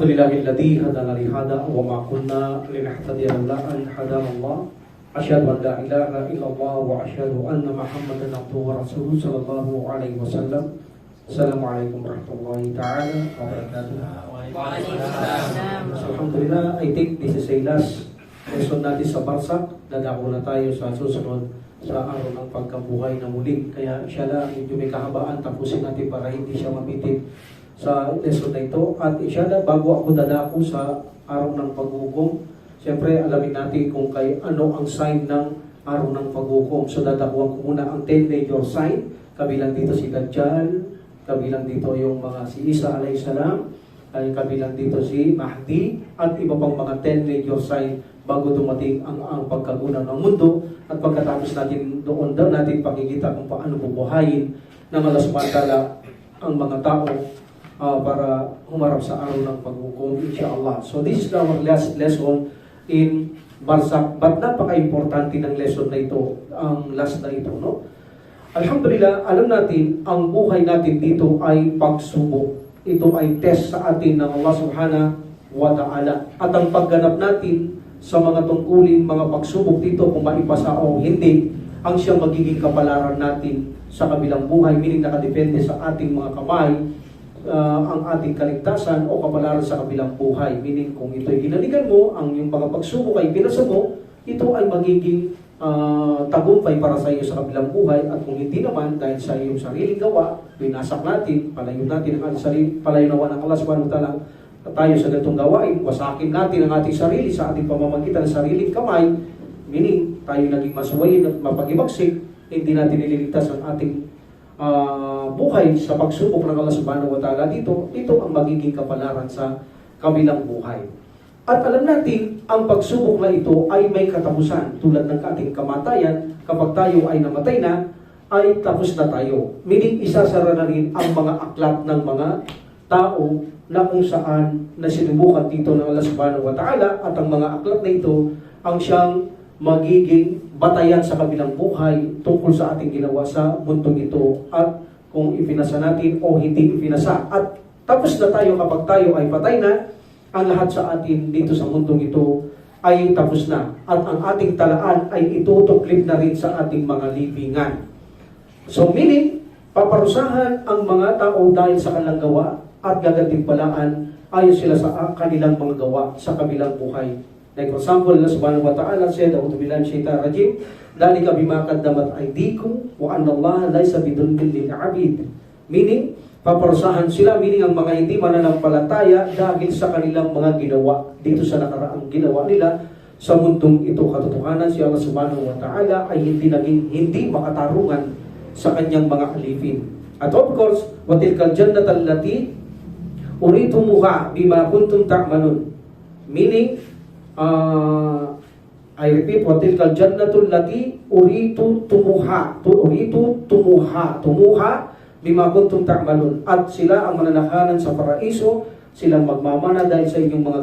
Alhamdulillahilladzi hadana li hada wa ma kunna linahtadiya laula an hadana Allah. Asyhadu an la ilaha illallah wa asyhadu anna Muhammadan abduhu wa rasuluhu sallallahu alaihi wasallam. Assalamualaikum warahmatullahi taala wabarakatuh. Waalaikumsalam. Alhamdulillah, I think this is a last lesson natin sa Barsak. Dadako na tayo sa susunod sa araw ng pagkabuhay na muli. Kaya inshallah, medyo may kahabaan, tapusin natin para hindi siya mabitin sa lesson na ito. At inshallah, bago ako dadako sa araw ng paghukom, siyempre alamin natin kung ano ang sign ng araw ng paghukom. So dadakuhan ko muna ang 10 major sign. Kabilang dito si Dajjal, kabilang dito yung mga si Isa alayhisalam, ay kabilang dito si Mahdi, at iba pang mga 10 major sign bago dumating ang pagkaguna ng mundo. At pagkatapos natin doon daw natin pakikita kung paano bubuhayin na malasmantala ang mga tao para humarap sa araw ng paghukom, insyaAllah. So this is our last lesson in Barsak. But napaka-importante ng lesson na ito, ang last na ito, no? Alhamdulillah, alam natin, ang buhay natin dito ay pagsubok. Ito ay test sa atin ng Allah subhanahu wa ta'ala. At ang pagganap natin sa mga tungkulin, mga pagsubok dito, kung maipasa o hindi, ang siyang magiging kapalaran natin sa kabilang buhay, meaning nakadepende sa ating mga kamay, ang ating kaligtasan o kapalaran sa kabilang buhay. Meaning, kung ito'y ginaligan mo, ang yung mga pagsubok ay pinasa mo, ito ay magiging tagumpay para sa iyo sa kabilang buhay. At kung hindi naman, dahil sa iyong sariling gawa, pinasak natin, palayo natin ang ating sarili, palayo nawa ng Allah subhanahu wa ta'ala tayo sa ganitong gawain, wasakin natin ang ating sarili sa ating pamamagitan ng sariling kamay, meaning tayo naging masuwayin at mapag-ibagsik, hindi natin nililigtas ang ating buhay sa pagsubok ng Allah subhanahu wa ta'ala dito, ito ang magiging kapalaran sa kabilang buhay. At alam natin, ang pagsubok na ito ay may katapusan. Tulad ng ating kamatayan, kapag tayo ay namatay na, ay tapos na tayo. Meaning, isasara na rin ang mga aklat ng mga tao na kung saan na sinubukan dito ng Allah subhanahu wa ta'ala, at ang mga aklat na ito ang siyang magiging batayan sa kabilang buhay tungkol sa ating ginawa sa mundong ito, at kung ipinasa natin o hindi ipinasa. At tapos na tayo kapag tayo ay patay na, ang lahat sa atin dito sa mundong ito ay tapos na. At ang ating talaan ay itutuklip na rin sa ating mga libingan. So meaning, paparusahan ang mga tao dahil sa kanilang gawa at gagantimpalaan ayon sila sa kanilang mga gawa sa kabilang buhay. Like for example, Allah subhanahu wa ta'ala said, "A'udhu billahi minasyaitanir rajim, dhalika bima qaddamat aydikum wa anna Allah laysa bidhulmin lil 'abid." Meaning, paparusahan sila, meaning ang mga hindi mananampalataya dahil sa kanilang mga ginawa dito sa nakaraang ginawa nila sa mundong ito. Katotohanan, si Allah subhanahu wa ta'ala ay hindi makatarungan sa kanyang mga alipin. At of course, watilkal jannata allati uritumuha bima kuntum ta'malun. Meaning, I repeat, watilkal jannatu allati tumuha bima kuntum ta'malun. At sila ang mananakanan sa paraiso, silang magmamana dahil sa inyong mga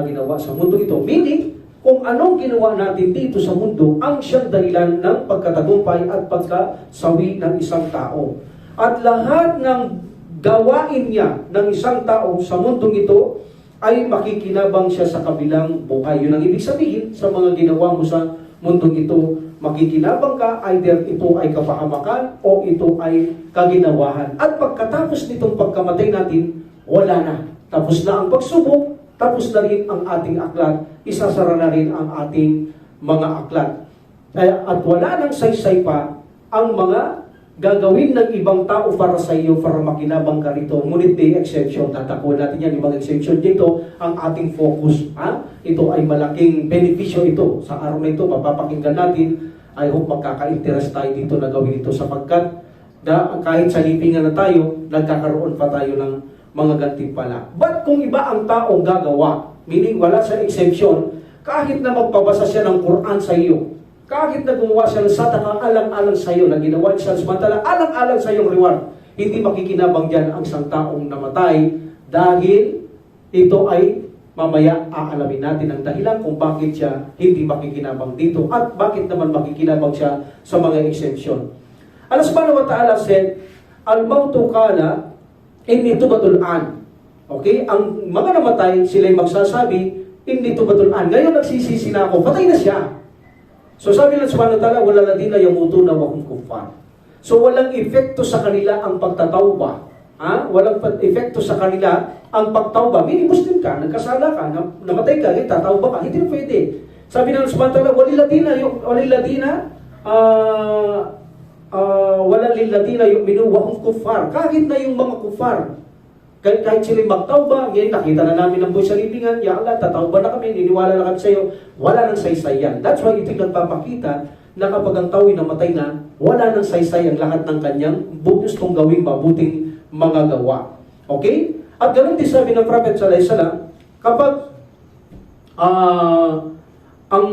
ginawa sa mundo ito. Meaning, kung anong ginawa natin dito sa mundo, ang siyang dahilan ng pagkatagumpay at pagkasawi ng isang tao. At lahat ng gawain niya ng isang tao sa mundong ito ay makikinabang siya sa kabilang buhay. Yun ang ibig sabihin sa mga ginawa mo sa mundong ito. Makikinabang ka, either ito ay kapahamakan o ito ay kaginawahan. At pagkatapos nitong pagkamatay natin, wala na. Tapos na ang pagsubok, tapos na rin ang ating aklat, isasara na rin ang ating mga aklat. At wala nang saysay pa ang mga gagawin ng ibang tao para sa iyo para makinabang ka rito. Ngunit may exception. Tatakuan natin yan, ibang exception dito, ang ating focus. Ito ay malaking benepisyo ito. Sa araw na ito, papapakinggan natin. I hope magkaka-interest tayo dito na gawin ito sapagkat kahit sa lipingan na tayo, nagkakaroon pa tayo ng mga gantimpala. But kung iba ang taong gagawa, meaning wala sa exception, kahit na magpabasa siya ng Quran sa iyo, kahit na gumawa siya ng sataka alang-alang sa iyo na ginawa siya samantala alang-alang sa iyong reward, hindi makikinabang dyan ang isang taong namatay dahil ito ay mamaya aalamin natin ang dahilan kung bakit siya hindi makikinabang dito at bakit naman makikinabang siya sa mga exemption. Allah subhanahu wa ta'ala said, "Al-mautu qala inni tubatul an." Okay? Ang mga namatay, sila'y magsasabi, hindi ito batulan. Ngayon nagsisisi na ako, patay na siya. So sabi ng subhanahu wa ta'ala, wala ladina yamutuna wa hum kuffar. So walang epekto sa kanila ang pagtatawba. Walang epekto sa kanila ang pagtawba. Meaning Muslim ka, nagkasala ka, namatay ka, tatawba ka, hindi na pwede. Sabi ng subhanahu wa ta'ala, wala lilladina yu'minu wa hum kuffar. Kahit na yung mga kuffar, kahit sila'y magtawba, ngayon nakita na namin ang buhay sa libingan, ya Allah, tatawba na kami, niniwala na kami sa iyo, wala nang saysay yan. That's why ito'y nagpapakita na kapag ang tao ay namatay na, wala nang saysay ang lahat ng kanyang gustong gawing mabuting mga gawa. Okay? At ganun din sabi ng Prophet sallallahu alaihi wasallam, kapag ang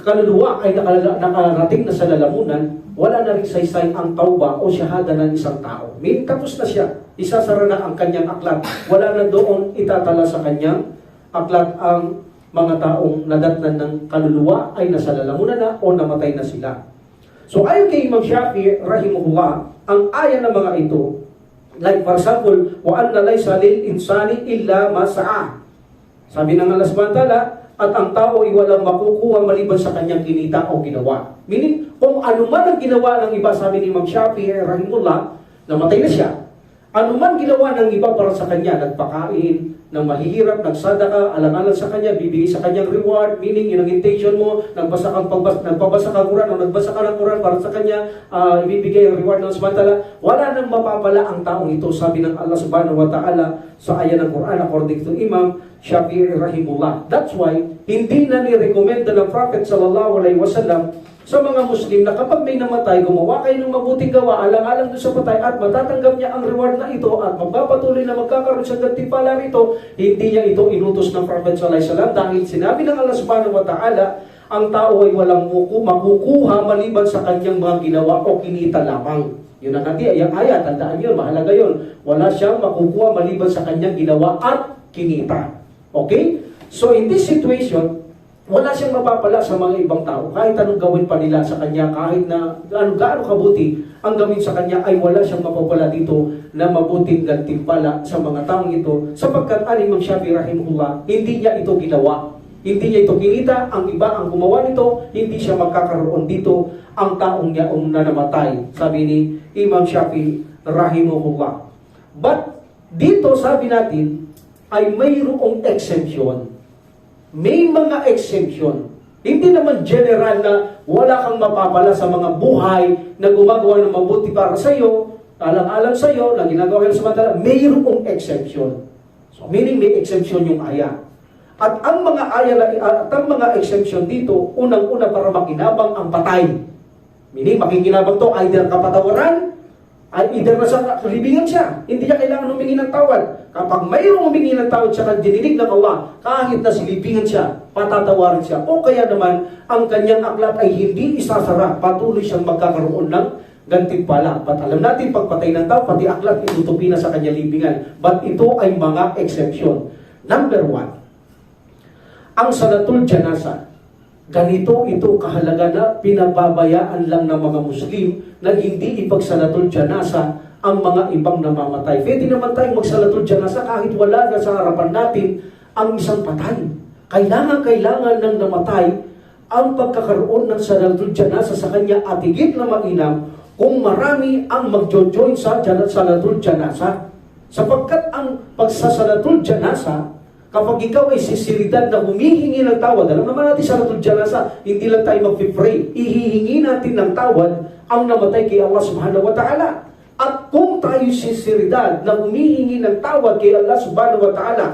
kaluluwa ay nakarating na sa lalamunan, wala na rin saysay ang tauba o syahada ng isang tao. Meaning tapos na siya. Isasara na ang kanyang aklat. Wala na doon itatala sa kanyang aklat ang mga taong nadatnan ng kaluluwa ay nasa lalamunan na o namatay na sila. So ayon kay Imam Shafi'i rahimahullah, ang aya ng mga ito, like for example, wa anna laysa lil insani illa ma sa'a. Sabi ng Allah subhanahu wa ta'ala, at ang tao ay walang makukuha maliban sa kanyang kinita o ginawa. Meaning, kung ano man ang ginawa ng iba, sabi ni Imam Shafi'i rahimahullah, namatay na siya. Ano man ginawa ng iba para sa kanya, nagpakain, ng mahihirap, nagsadaka, alang-alang sa kanya, bibigay sa kanyang reward, meaning yung intention mo, nagpabasa ka Quran o nagbasa ka ng Quran para sa kanya, ibibigay ang reward ng subhanahu wa ta'ala. Wala nang mapapala ang taong ito, sabi ng Allah subhanahu wa ta'ala sa aya ng Quran according to Imam Shafi'i rahimullah. That's why, hindi na ni-recommenda ng Prophet sallallahu alaihi wasallam sa mga Muslim na kapag may namatay, gumawa kayo ng mabuting gawa, alang-alang doon sa patay at matatanggap niya ang reward na ito at magpapatuloy na magkakaroon sa gantimpala rito, hindi niya ito inutos ng Prophet sallallahu alaihi wasallam dahil sinabi ng Allah subhanahu wa ta'ala, ang tao ay walang makukuha maliban sa kanyang mga ginawa o kinita lamang. Yun ang yung ayat, tandaan yun, mahalaga yun. Wala siyang makukuha maliban sa kanyang ginawa at kinita. Okay? So in this situation, wala siyang mapapala sa mga ibang tao. Kahit anong gawin pa nila sa kanya, kahit na gaano kabuti ang gawin sa kanya, ay wala siyang mapapala dito na mabuting gantimpala sa mga taong ito. Sapagkat Imam Shafi'i rahimahullah, hindi niya ito ginawa. Hindi niya ito kinita. Ang iba ang gumawa nito, hindi siya magkakaroon dito ang taong niya na namatay. Sabi ni Imam Shafi'i rahimahullah. But dito sabi natin, ay mayroong exemption. May mga exemption. Hindi naman general na wala kang mapapala sa mga buhay na gumagawa ng mabuti para sa iyo, alang-alang sa iyo, na ginagawa kayo sa mata, mayroong exception. So, meaning may exemption yung aya. At ang mga exemption dito, unang-una para makinabang ang patay. Meaning, makikinabang to, either kapatawaran, ay either nasa libingan siya. Hindi niya kailangan humingi ng tawad. Kapag mayroong humingi ng tawad siya at dinilig ng Allah, kahit na silipingan siya, patatawarin siya. O kaya naman, ang kanyang aklat ay hindi isasara. Patuloy siyang magkakaroon ng gantimpala. But alam natin, pagpatay ng tao, pati aklat itutupi na sa kanyang libingan. But ito ay mga exception. Number 1, ang salatul janasa. Ganito ito kahalaga na pinababayaan lang ng mga Muslim na hindi ipagsalatul janasa ang mga ibang namamatay. Pwede naman tayong magsalatul janasa kahit wala na sa harapan natin ang isang patay. Kailangan ng namatay ang pagkakaroon ng salatul janasa sa kanya at higit na mainam kung marami ang magjo-join sa salatul janasa. Sapagkat ang pagsasalatul janasa, kapag ikaw ay sinseridad na humihingi ng tawad, alam naman natin sa salatul janasa, hindi lang tayo mag-pray, ihihingi natin ng tawad ang namatay kay Allah subhanahu wa ta'ala. At kung tayo sinseridad na humihingi ng tawad kay Allah subhanahu wa ta'ala,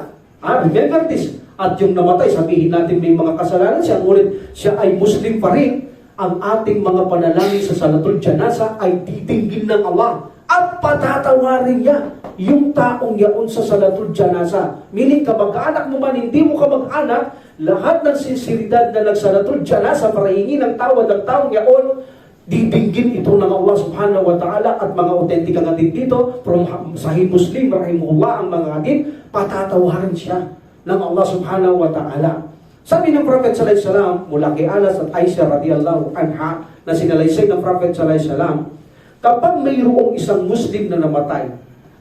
remember this, at yung namatay, sabihin natin may mga kasalanan siya, ngunit siya ay Muslim pa rin, ang ating mga panalangin sa salatul janasa ay titinggin ng Allah at patatawarin niya yung taong yaon sa salatul janasa. Meaning, kamag-anak mo man, hindi mo kamag-anak, lahat ng sinseridad na nagsalatul janasa para hingi ng tawad ng taong yaon, didinggin ito ng Allah subhanahu wa ta'ala. At mga authentic ang hadith dito, from Sahih Muslim, rahimahullah, ang mga hadith, patatawarin siya ng Allah subhanahu wa ta'ala. Sabi ng Prophet sallallahu alaihi wasallam, mula kay Anas at Aisha radhiyallahu anha, na sinalaysay ng Prophet sallallahu alaihi wasallam, kapag mayroong isang Muslim na namatay,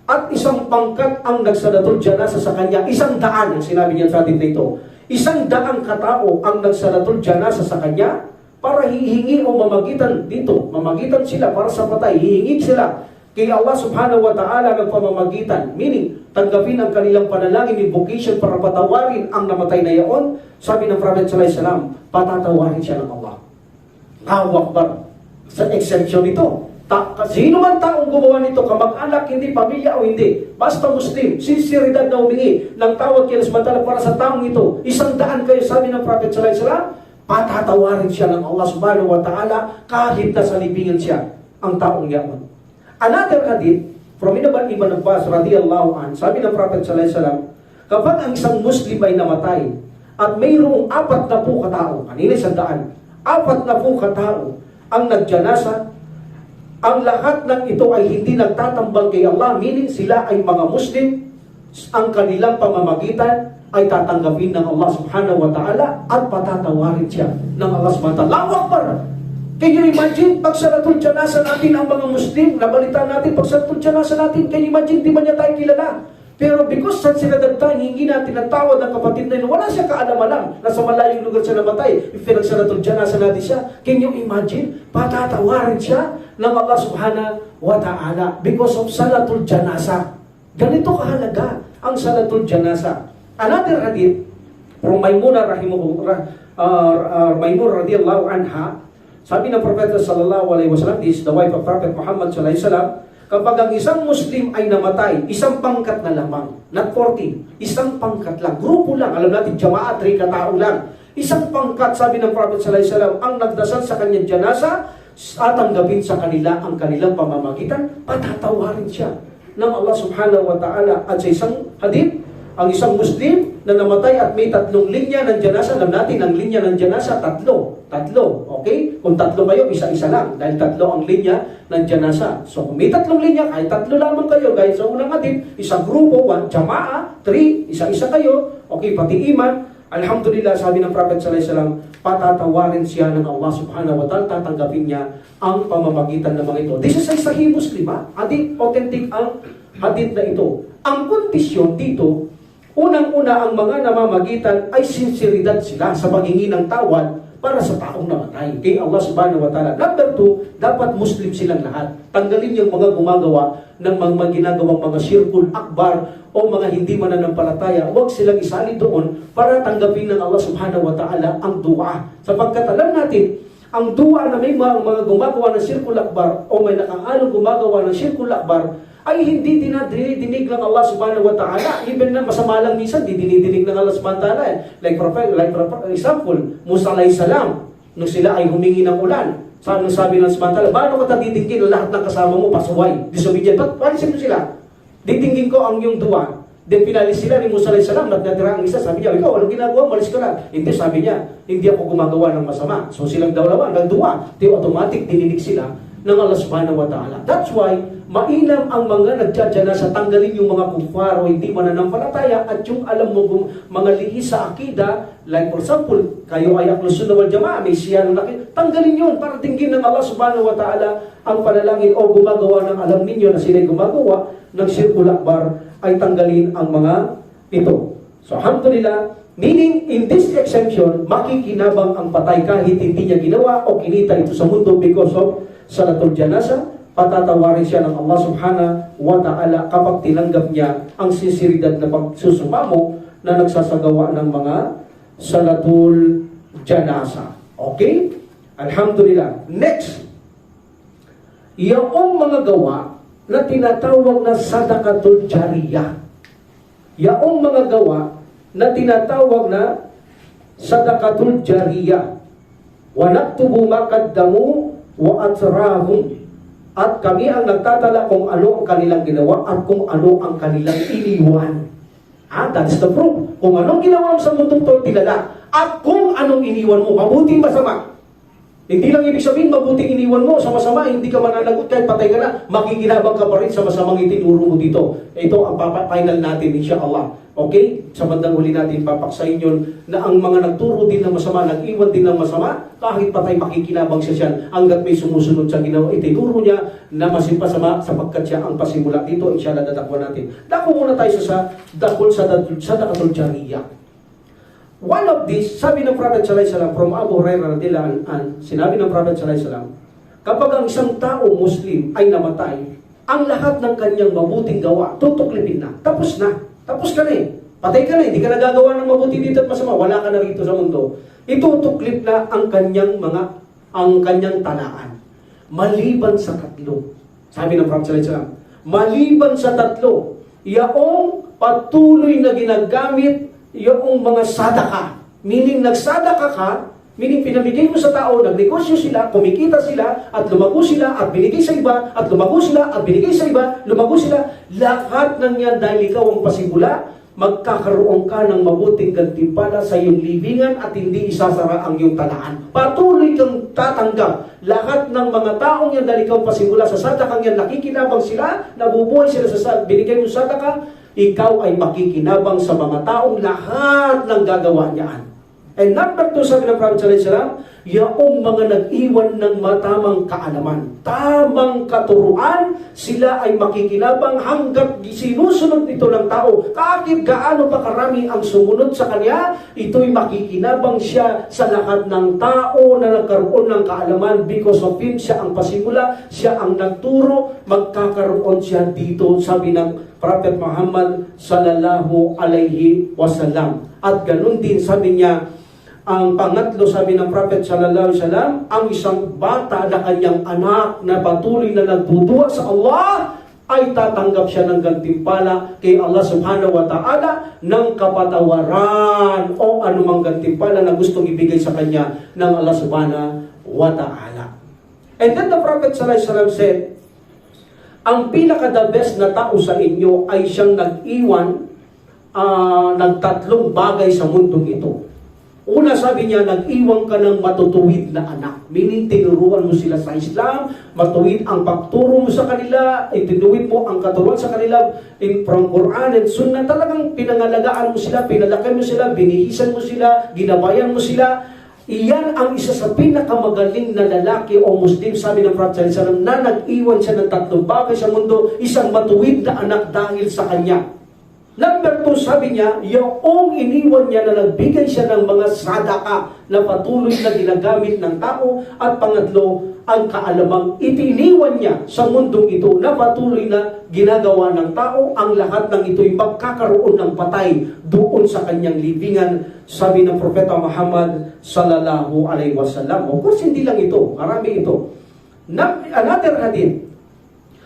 at isang pangkat ang nagsalatul janasa sa kanya. 100 ang sinabi niya sa atin dito. 100 katao ang nagsalatul janasa sa kanya para hihingi o mamagitan dito. Mamagitan sila para sa patay. Hihingi sila kay Allah subhanahu wa ta'ala ng pamamagitan. Meaning, tanggapin ang kanilang panalangin, invocation para patawarin ang namatay na yaon. Sabi ng Prophet sallallahu alaihi wasallam, patatawarin siya ng Allah. Allahu Akbar. Sa exemption nito. Sino man taong gumawa nito, kamag-anak, hindi, pamilya o hindi, basta Muslim, sinseridad na humingi ng tawag kay Allah subhanahu wa ta'ala para sa taong ito, 100 kayo, sabi ng Prophet sallallahu alaihi wasallam, patatawarin siya ng Allah subhanahu wa ta'ala kahit nasa libingan siya ang taong yaman. Another hadith from Ibn Abbas radiyallahu an, sabi ng Prophet sallallahu alaihi wasallam, kapag ang isang Muslim ay namatay at mayroong 40 katao, kanina 100, 40 katao ang nagjanasa, ang lahat ng ito ay hindi nagtatambal kay Allah, meaning sila ay mga Muslim, ang kanilang pamamagitan ay tatanggapin ng Allah subhanahu wa ta'ala at patatawarin siya ng Allah subhanahu wa ta'ala. Allahu Akbar! Can you imagine, pag salatul janasa natin ang mga Muslim, nabalita natin, pag salatul janasa natin, can you imagine, di man niya tayo kilala? Pero because sa sinagagtang, hingi natin ang tawad ng kapatid na yun, wala siya kaalaman na sa malayong lugar siya namatay. If pinagsalatul janasa natin siya, can you imagine, patatawarin siya ng Allah subhanahu wa ta'ala because of salatul janasa. Ganito kahalaga ang salatul janasa. Another hadith from Maimuna radiyallahu anha, sabi ng Prophet sallallahu alaihi wasallam, this is the wife of Prophet Muhammad sallallahu alaihi wasallam, kapag ang isang Muslim ay namatay, isang pangkat na lamang, not 40, isang pangkat lang, grupo lang, alam natin, jamaat, 3 katao lang, isang pangkat, sabi ng Prophet sallallahu alaihi wasallam, ang nagdasal sa kanyang janasa, at tanggapin sa kanila ang kanilang pamamagitan, patatawarin siya ng Allah subhanahu wa ta'ala. At sa isang hadith, ang isang Muslim na namatay at may 3 linya ng janasa, alam natin, ang linya ng janasa, 3, okay? Kung 3 kayo, isa-isa lang, dahil 3 ang linya ng janasa. So kung may 3 linya, kahit 3 lamang kayo, guys, sa unang hadith, isang grupo, 1, jamaa, 3, isa-isa kayo, okay, pati iman. Alhamdulillah, sabi ng Prophet sallallahu alaihi wasallam, patatawarin siya ng Allah subhanahu wa ta'ala, tatanggapin niya ang pamamagitan ng mga ito. This is a Sahih Muslim, hadith, authentic ang hadith na ito. Ang kondisyon dito, unang-una ang mga namamagitan ay sinseridad sila sa paghingi ng tawad para sa taong namatay kay Allah subhanahu wa ta'ala. Number 2, dapat Muslim silang lahat. Tanggalin yung mga gumagawa ng mga ginagawang mga shirkul akbar o mga hindi mananampalataya. Huwag silang isali doon para tanggapin ng Allah subhanahu wa ta'ala ang dua. Sapagkat alam natin, ang dua na may mga gumagawa ng shirkul akbar o may nakaalong gumagawa ng shirkul akbar ay hindi dinadinig ng Allah subhanahu wa ta'ala. Even na masama lang minsan, dinidinig ng Allah subhanahu wa ta'ala. Like for example, Musa alayhi salam, nung sila ay humingi ng ulan, sabi ng subhanahu wa ta'ala, paano ka tadidingin lahat ng kasama mo pasuway, disobedient? Palisin mo sila. Didingin ko ang iyong dua. Then pinalis sila ni Musa alayhi salam, natira ang isa, sabi niya, ikaw, walang ginagawa, malis ka lang. Hindi, sabi niya, hindi ako gumagawa ng masama. So silang dalawa, nagdua. Di automatic, dininig sila ng Allah subhanahu wa ta'ala. That's why, mainam ang mga nagdadya sa tanggalin yung mga kufar o hindi mananampalataya at yung alam mo mga lihis sa akida, like for example, kayo ay Ahlus Sunnah wal Jamaa, may siya na tanggalin yun para tingin ng Allah subhanahu wa ta'ala ang panalangin o gumagawa ng alam ninyo na sila gumagawa ng shirkul akbar ay tanggalin ang mga ito. So, alhamdulillah, meaning in this exemption, makikinabang ang patay kahit hindi niya ginawa o kinita ito sa mundo because of salatul janasa, patatawarin siya ng Allah subhanahu wa ta'ala kapag tinanggap niya ang sinseridad na pagsusumamo na nagsasagawa ng mga salatul janasa. Okay? Alhamdulillah. Next, yaong mga gawa na tinatawag na sadaqatul jariyah. Yaong mga gawa na tinatawag na sadaqatul jariyah. Wa naktubu ma qaddamu wa atrahum. At kami ang nagtatala kung ano ang kanilang ginawa at kung ano ang kanilang iniwan. That's the proof. Kung anong ginawa mo sa mundong to, tilala. At kung anong iniwan mo, mabuting masama. Hindi lang ibig sabihin, mabuting iniwan mo sa masama, hindi ka mananagot kahit patay ka na, makikinabang ka pa rin sa masamang itinuro mo dito. Ito ang final natin, insyaAllah. Okay? Sa bandang huli natin, papaksayin yun na ang mga nagturo din ng masama, nag-iwan din ng masama, kahit patay makikinabang siya siya, hanggat may sumusunod sa ginawa, itinuro niya na masipasama sapagkat siya ang pasimula dito. Inshallah, dadakwa natin. Dako muna tayo sa dakol sa Dakatul Jariyah. One of these, sabi ng Prophet Sallallahu Alaihi Wasallam, from Abu Hurairah radhiyallahu anhu, sinabi ng Prophet Sallallahu Alaihi Wasallam, kapag ang isang tao Muslim ay namatay, ang lahat ng kanyang mabuting gawa, tutuklipin na. Tapos na. Tapos ka na eh. Patay ka na eh. Hindi ka nagagawa ng mabuti dito at masama. Wala ka na rito sa mundo. Itutuklip na ang kanyang talaan. Maliban sa tatlo. Sabi ng Prophet Sallallahu Alaihi Wasallam, maliban sa tatlo, yaong patuloy na ginagamit yung mga sadaka. Meaning nagsadaka ka, meaning pinamigay mo sa tao, nagnegosyo sila, kumikita sila, at lumago sila, at binigay sa iba, at lumago sila, at binigay sa iba, lumago sila. Lahat ng yan dahil ikaw ang pasimula, magkakaroon ka ng mabuting gantimpala sa iyong libingan at hindi isasara ang iyong talaan. Patuloy kang tatanggap. Lahat ng mga taong yan dahil ikaw pasimula sa sadakang yan, nakikinabang sila, nabubuhay sila sa binigay mo sadaka, ikaw ay makikinabang sa mga taong lahat ng gagawa niyaan. And number 2, sabi ng Prophet Sallallahu Alaihi Wasallam, yaong mga nag-iwan ng matamang kaalaman, tamang katuruan, sila ay makikinabang hanggat sinusunod ito ng tao. Kahit gaano pa karami ang sumunod sa kanya, ito'y makikinabang siya sa lahat ng tao na nagkaroon ng kaalaman because of him. Siya ang pasimula, siya ang nagturo, magkakaroon siya dito, sabi ng Prophet Muhammad Sallallahu Alaihi Wasallam. At ganun din, sabi niya, ang pangatlo, sabi ng Prophet Sallallahu Alaihi Wasallam, ang isang bata na kanyang anak na patuloy na nagduduwa sa Allah, ay tatanggap siya ng gantimpala kay Allah Subhanahu wa Ta'ala ng kapatawaran o anumang gantimpala na gustong ibigay sa kanya ng Allah Subhanahu wa Ta'ala. And then the Prophet Sallallahu Alaihi Wasallam said, ang pinaka-the best na tao sa inyo ay siyang nag-iwan ng tatlong bagay sa mundong ito. Una, sabi niya, nag-iwan ka ng matutuwid na anak. Meaning, tinuruan mo sila sa Islam, matuwid ang pagturo mo sa kanila, itinuwid mo ang katuruan sa kanila from Quran and Sunnah. Talagang pinangalagaan mo sila, pinalaki mo sila, binihisan mo sila, ginabayan mo sila. Iyan ang isa sa pinakamagaling na lalaki o Muslim, sabi ng Prophet Sallallahu Alaihi Wasallam, na nag-iwan siya ng tatlong bagay sa mundo, isang matuwid na anak dahil sa kanya. Number 2, sabi niya, yung iniwan niya na nagbigay siya ng mga sadaka na patuloy na ginagamit ng tao. At pangatlo, ang kaalamang itiniwan niya sa mundong ito na patuloy na ginagawa ng tao. Ang lahat ng ito'y magkakaroon ng patay doon sa kanyang libingan, sabi ng Propeta Muhammad Sallallahu Alaihi Wasallam. Of course, hindi lang ito, marami ito. Another hadith,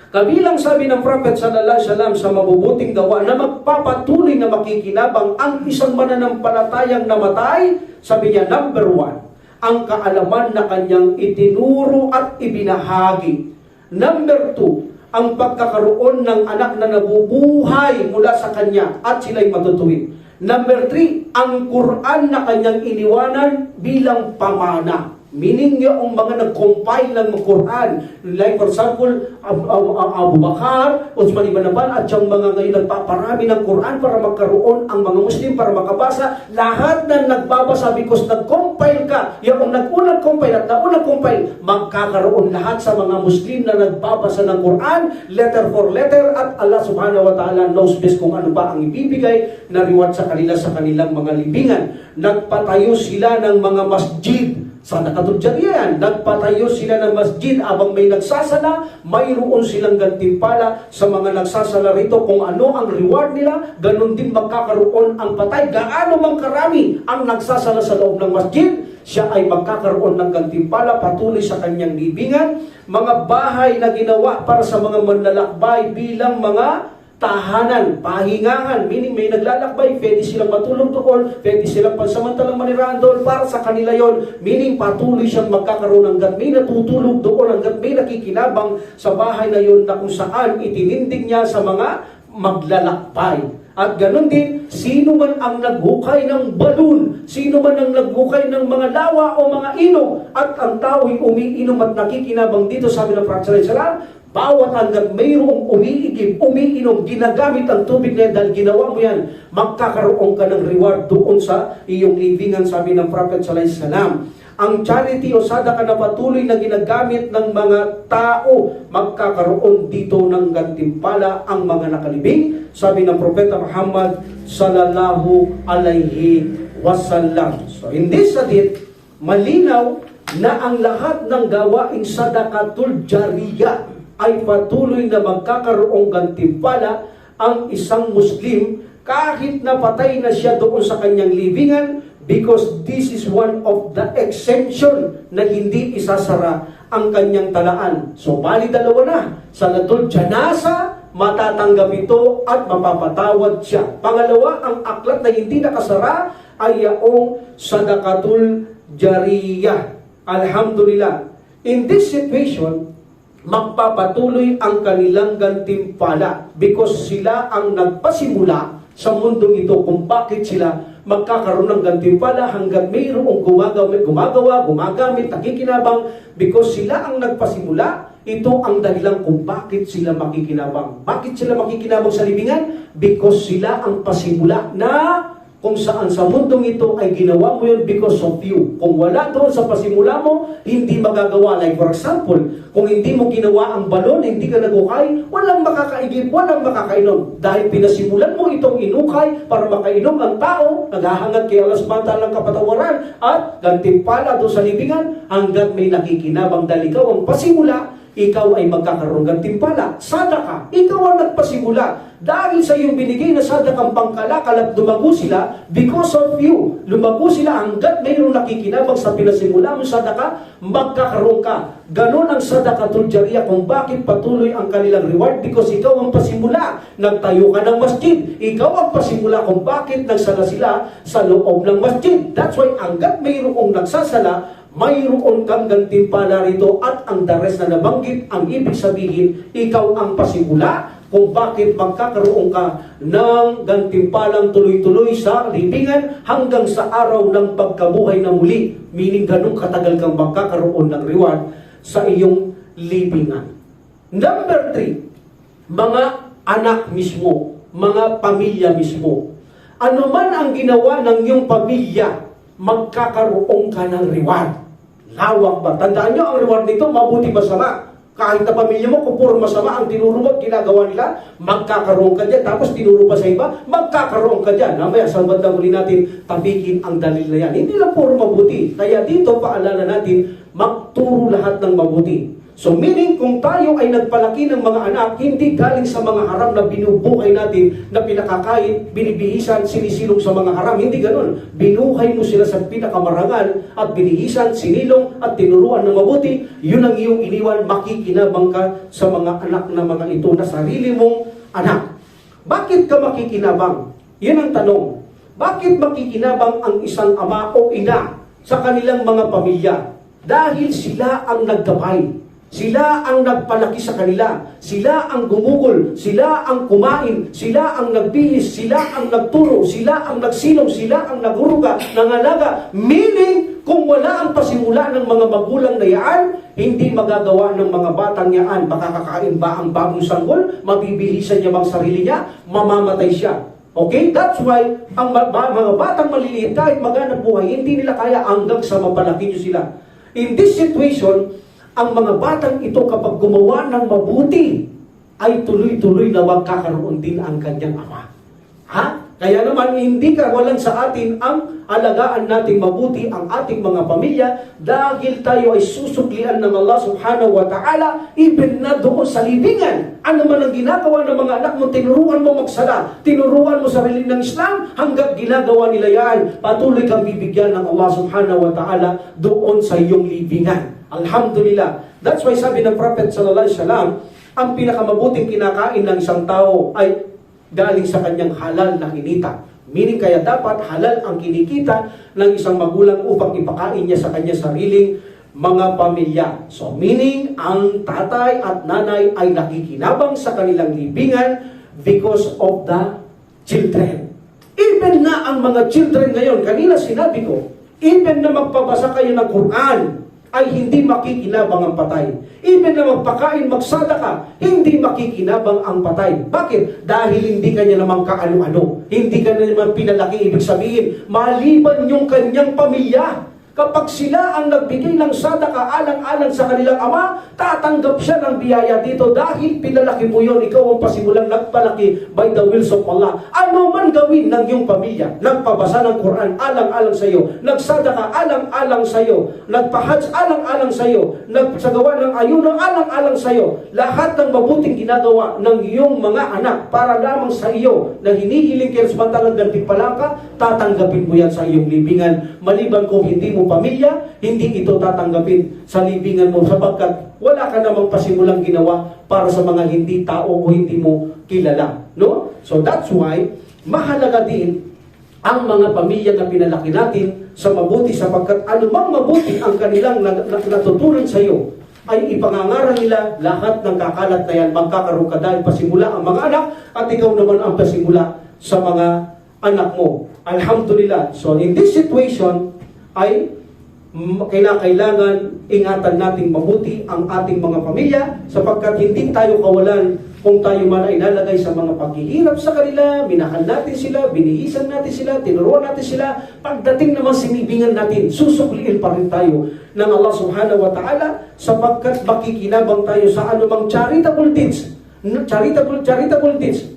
kabilang sabi ng Prophet Sallallahu Alaihi Wasallam sa mabubuting gawa na magpapatuloy na makikinabang ang isang mananampalatayang namatay, sabi niya, number 1, ang kaalaman na kanyang itinuro at ibinahagi. Number 2, ang pagkakaroon ng anak na nabubuhay mula sa kanya at sila'y matutuwid. Number 3, ang Quran na kanyang iniwanan bilang pamana. Meaning yung mga nag-compile ng Quran, like for example, Abu Bakar, Uthman ibn Affan, at yung mga ngayon nagpaparami ng Quran para magkaroon ang mga Muslim para makabasa, lahat na nagbabasa because nag-compile ka, yung nag-unang compile at naunang compile, magkakaroon lahat sa mga Muslim na nagbabasa ng Quran, letter for letter, at Allah Subhanahu wa Ta'ala knows best kung ano ba ang ibibigay na reward sa kanila sa kanilang mga libingan. Nagpatayo sila ng mga masjid sa Dakatul Jariyah, nagpatayo sila ng masjid abang may nagsasala, mayroon silang gantimpala sa mga nagsasala rito kung ano ang reward nila, ganun din magkakaroon ang patay. Gaano mang karami ang nagsasala sa loob ng masjid, siya ay magkakaroon ng gantimpala patuloy sa kanyang libingan. Mga bahay na ginawa para sa mga manlalakbay bilang mga tahanan, pahingahan, meaning may naglalakbay, pwede silang matulog doon, pwede silang pansamantalang manirahan doon, para sa kanila yon, meaning patuloy siyang magkakaroon hanggat may natutulog doon, hanggat may nakikinabang sa bahay na yon na kung saan itinindig niya sa mga maglalakbay. At ganun din, sino man ang naghukay ng balon, sino man ang naghukay ng mga lawa o mga inom, at ang tao'y umiinom at nakikinabang dito, sabi ng Prophet Sallallahu Alaihi Wasallam, Bawat hanggat mayroong umiigib, umiinom, ginagamit ang tubig na yan dahil ginawa mo yan, magkakaroon ka ng reward doon sa iyong libingan, sabi ng Prophet sallallahu alaihi wasallam. Ang charity o sadaka na patuloy na ginagamit ng mga tao, magkakaroon dito ng gantimpala ang mga nakalibing, sabi ng Propeta Muhammad sallallahu alaihi wasallam. So in this hadith, malinaw na ang lahat ng gawaing sadakatul jariyah ay patuloy na magkakaroong gantimpala ang isang Muslim kahit na patay na siya doon sa kanyang libingan, because this is one of the exemption na hindi isasara ang kanyang talaan. So bali dalawa na, salatul janasa, matatanggap ito at mapapatawad siya. Pangalawa, ang aklat na hindi nakasara ay yaong sadakatul jariyah. Alhamdulillah. In this situation, magpapatuloy ang kanilang gantimpala because sila ang nagpasimula sa mundong ito kung bakit sila magkakaroon ng gantimpala hanggang mayroong gumagamit, nakikinabang, because sila ang nagpasimula. Ito ang dahilan kung bakit sila makikinabang. Bakit sila makikinabang sa libingan? Because sila ang pasimula na kung saan sa mundong ito ay ginawa mo yun because of you. Kung wala doon sa pasimula mo, hindi magagawa. Like for example, kung hindi mo ginawa ang balon, hindi ka nagukay, walang makakaigib, walang makakainom. Dahil pinasimulan mo itong inukay para makainom ang tao, naghahangad kay Allah subhanahu wa ta'ala ng kapatawaran at gantimpala doon sa libingan hanggat may nakikinabang dahil ikaw ang pasimula, ikaw ay magkakaroon ng gantimpala. Sadaka, ikaw ang nagpasimula. Dahil sa iyong binigay na sadakang pangkalakal at lumago sila, because of you, lumago sila hanggat mayroong nakikinabang sa pinasimula mo sadaka, magkakaroon ka. Ganon ang sadakatul jariyah kung bakit patuloy ang kanilang reward, because ikaw ang pasimula. Nagtayo ka ng masjid, ikaw ang pasimula kung bakit nagsala sila sa loob ng masjid. That's why hanggat mayroong nagsasala, mayroon kang gantimpala rito, at ang dares na nabanggit, ang ibig sabihin, ikaw ang pasimula kung bakit magkakaroon ka ng gantimpalang tuloy-tuloy sa libingan hanggang sa araw ng pagkabuhay na muli. Meaning ganun katagal kang magkakaroon ng reward sa iyong libingan. Number 3, mga anak mismo, mga pamilya mismo. Ano man ang ginawa ng iyong pamilya, magkakaroon ka ng reward. Lawak ba? Tandaan nyo, ang reward nito, mabuti masama. Kahit na pamilya mo, kung puro masama ang tinuro mo at ginagawa nila, magkakaroon ka dyan. Tapos tinuro pa sa iba, magkakaroon ka dyan. Namaya, sa bandang huli natin, tabikin ang dalil na yan. Hindi lang puro mabuti. Kaya dito, paalala natin, magturo lahat ng mabuti. So meaning, kung tayo ay nagpalaki ng mga anak, hindi galing sa mga haram na binubuhay natin, na pinakakain, binibihisan, sinisilong sa mga haram. Hindi ganun. Binuhay mo sila sa pinakamarangal at binihisan, sinilong at tinuruan ng mabuti. Yun ang iyong iniwan, makikinabang ka sa mga anak na mga ito na sarili mong anak. Bakit ka makikinabang? Yan ang tanong. Bakit makikinabang ang isang ama o ina sa kanilang mga pamilya? Dahil sila ang naggabay. Sila ang nagpalaki sa kanila. Sila ang gumugol. Sila ang kumain. Sila ang nagbihis. Sila ang nagturo. Sila ang nagsilong. Sila ang naghuruga, nangalaga. Meaning, kung wala ang pasimula ng mga magulang na yaan, hindi magagawa ng mga batang yaan. Makakakain ba ang bagong sanggol? Mabibihisan niya bang sarili niya? Mamamatay siya. Okay? That's why, ang mga batang maliliit, kahit maghanap buhay, hindi nila kaya hanggang sa mapalaki niyo sila. In this situation, ang mga batang ito kapag gumawa ng mabuti, ay tuloy-tuloy na magkakaroon din ang kanyang ama. Ha? Kaya naman, hindi kawalan sa atin ang alagaan nating mabuti ang ating mga pamilya dahil tayo ay susuklian ng Allah subhanahu wa ta'ala even na doon sa libingan. Ano man ang ginagawa ng mga anak mo, tinuruan mo magsala, tinuruan mo sa relihiyon ng Islam, hanggang ginagawa nila yan, patuloy kang bibigyan ng Allah subhanahu wa ta'ala doon sa iyong libingan. Alhamdulillah. That's why sabi ng Prophet sallallahu alaihi wasallam, ang pinakamabuting kinakain ng isang tao ay galing sa kanyang halal na kinita. Meaning kaya dapat halal ang kinikita ng isang magulang upang ipakain niya sa kanyang sariling mga pamilya. So meaning ang tatay at nanay ay nakikinabang sa kanilang libingan because of the children. Even na ang mga children ngayon, kanina sinabi ko, even na magpabasa kayo ng Quran, ay hindi makikinabang ang patay. Even na magpakain, magsadaka, hindi makikinabang ang patay. Bakit? Dahil hindi kanya naman kaano-ano. Hindi kanya naman pinalaki. Ibig sabihin, maliban yung kanyang pamilya. Kapag sila ang nagbigay ng sadaka alang-alang sa kanilang ama, tatanggap siya ng biyaya dito dahil pinalaki mo yun. Ikaw ang pasimulang nagpalaki by the wills of Allah. Ano man gawin ng iyong pamilya, nagpabasa ng Quran alang-alang sa iyo, nagsadaka alang-alang sa iyo, nagpahaj alang-alang sa iyo, nagsagawa ng ayuno alang-alang sa iyo, lahat ng mabuting ginagawa ng iyong mga anak para lamang sa iyo na hinihiling kayo samantalang gantimpala ka, tatanggapin mo yan sa iyong libingan. Maliban kung hindi mo pamilya, hindi ito tatanggapin sa libingan mo sapagkat wala ka namang pasimulang ginawa para sa mga hindi tao o hindi mo kilala. No? So that's why, mahalaga din ang mga pamilya na pinalaki natin sa mabuti sapagkat anumang mabuti ang kanilang natutunan sa iyo ay ipangangaral nila lahat ng kakalat na yan, magkakaroon ka dahil pasimula ang mga anak at ikaw naman ang pasimula sa mga anak mo. Alhamdulillah. So in this situation ay kailangan ingatan nating mabuti ang ating mga pamilya sapagkat hindi tayo kawalan kung tayo man ay nalagay sa mga paghihirap sa kanila, minahal natin sila, binihisan natin sila, tinuruan natin sila. Pagdating naman sinibingan natin, susukliin pa rin tayo ng Allah subhanahu wa ta'ala sapagkat makikinabang tayo sa anumang charitable deeds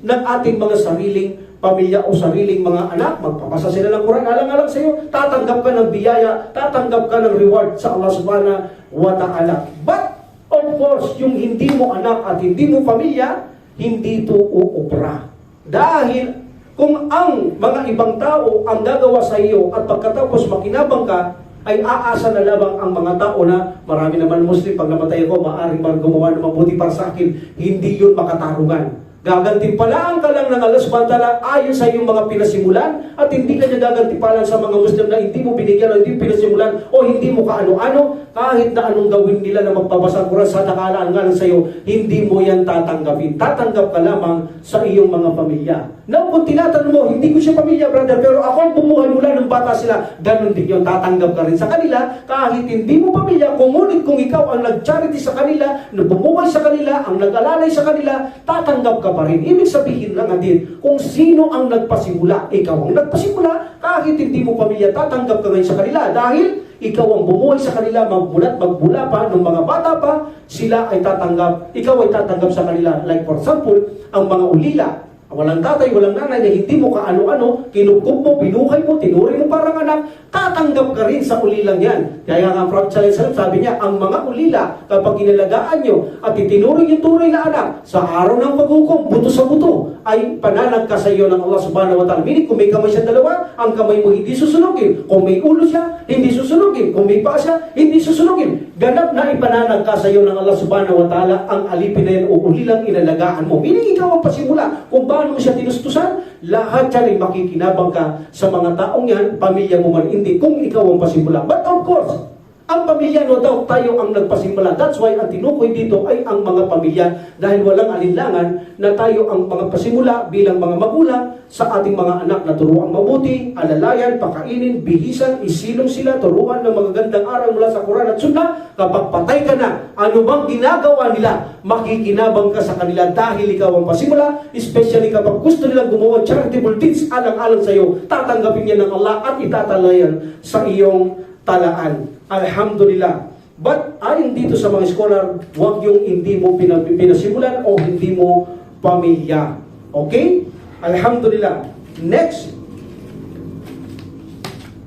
ng ating mga sariling pamilya o sariling mga anak. Magpapasa sila ng Quran alang-alang sa iyo, tatanggap ka ng biyaya, tatanggap ka ng reward sa Allah subhanahu wa ta'ala. But of course, yung hindi mo anak at hindi mo pamilya, hindi ito uubra. Dahil kung ang mga ibang tao ang gagawa sa iyo at pagkatapos makinabang ka, ay aasa na lamang ang mga tao na marami naman Muslim, pag namatay ako, maaaring gumawa ng mabuti para sa akin. Hindi yun makatarungan. Gagantimpalaan ka lang ng Allah subhanahu wa ta'ala ayon sa iyong mga pinasimulan at hindi ka niya gagantimpalan sa mga Muslim na hindi mo binigyan o hindi pinasimulan o hindi mo kaano-ano. Kahit na anong gawin nila na magpabasa ng Quran sa nakalaan-ngalan sa iyo, hindi mo yan tatanggapin. Tatanggap ka lamang sa iyong mga pamilya. Now, kung tinatanong mo, hindi ko siya pamilya, brother, pero ako ang bumuhay mula ng bata sila, ganun din yun, tatanggap ka rin sa kanila, kahit hindi mo pamilya, ngunit kung ikaw ang nag-charity sa kanila, na bumuhay sa kanila, ang nag-alalay sa kanila, tatanggap ka pa rin. Ibig sabihin lang din, kung sino ang nagpasimula, ikaw ang nagpasimula, kahit hindi mo pamilya, tatanggap ka rin sa kanila, dahil ikaw ang bumuhay sa kanila, magbulat, magbula pa, ng mga bata pa, sila ay tatanggap, ikaw ay tatanggap sa kanila. Like for example, ang mga ulila, walang tatay, walang nanay, na hindi mo kaano-ano, kinugkog mo, binuhay mo, tinuri mo parang anak, tatanggap ka rin sa ulilang yan. Kaya nga Prophet sallallahu alaihi wasallam sabi niya, ang mga ulila, kapag inalagaan nyo at itinuring yung tunay na anak, sa araw ng paghukom, buto sa buto, ay pananag ka sa iyo ng Allah subhanahu wa ta'ala. Meaning, kung may kamay siya dalawa, ang kamay mo hindi susunugin. Kung may ulo siya, hindi susunugin. Kung may paa siya, hindi susunugin. Ganap na ipananag ka sa iyo ng Allah subhanahu wa ta'ala ang alipin na yan o ulilang inalagaan mo. Meaning, ikaw ang pasimula. Kung paano mo siya tinustusan, lahat yan ay makikinabang ka sa mga taong yan, pamilya mo man hindi, kung ikaw ang pasimula. But of course, ang pamilya, no doubt, tayo ang nagpasimula. That's why ang tinukoy dito ay ang mga pamilya dahil walang alinlangan na tayo ang mga pasimula bilang mga magulang sa ating mga anak na turuan mabuti, alalayan, pakainin, bihisan, isilong sila, turuan ng mga gandang aral mula sa Quran at Sunnah. Kapag patay ka na, ano bang ginagawa nila, makikinabang ka sa kanila dahil ikaw ang pasimula, especially kapag gusto nilang gumawa charitable deeds alang-alang sa iyo, tatanggapin niya ng Allah at itatalayan sa iyong talaan. Alhamdulillah. But ayon dito sa mga scholar, huwag yung hindi mo pinasimulan o hindi mo pamilya. Okay? Alhamdulillah. Next,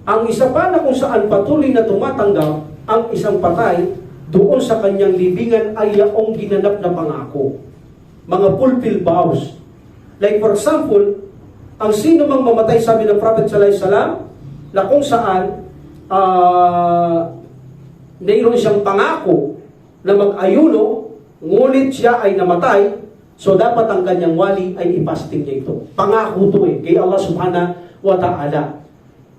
ang isa pa na kung saan patuloy na tumatanggap ang isang patay doon sa kanyang libingan ay yaong ginanap na pangako. Mga fulfilled vows. Like for example, ang sino mang mamatay, sabi ng Prophet sallallahu alaihi wasallam, na kung saan mayroon siyang pangako na mag-ayuno, ngunit siya ay namatay, so dapat ang kanyang wali ay ipasting niya ito. Pangako ito kay Allah subhanahu wa ta'ala.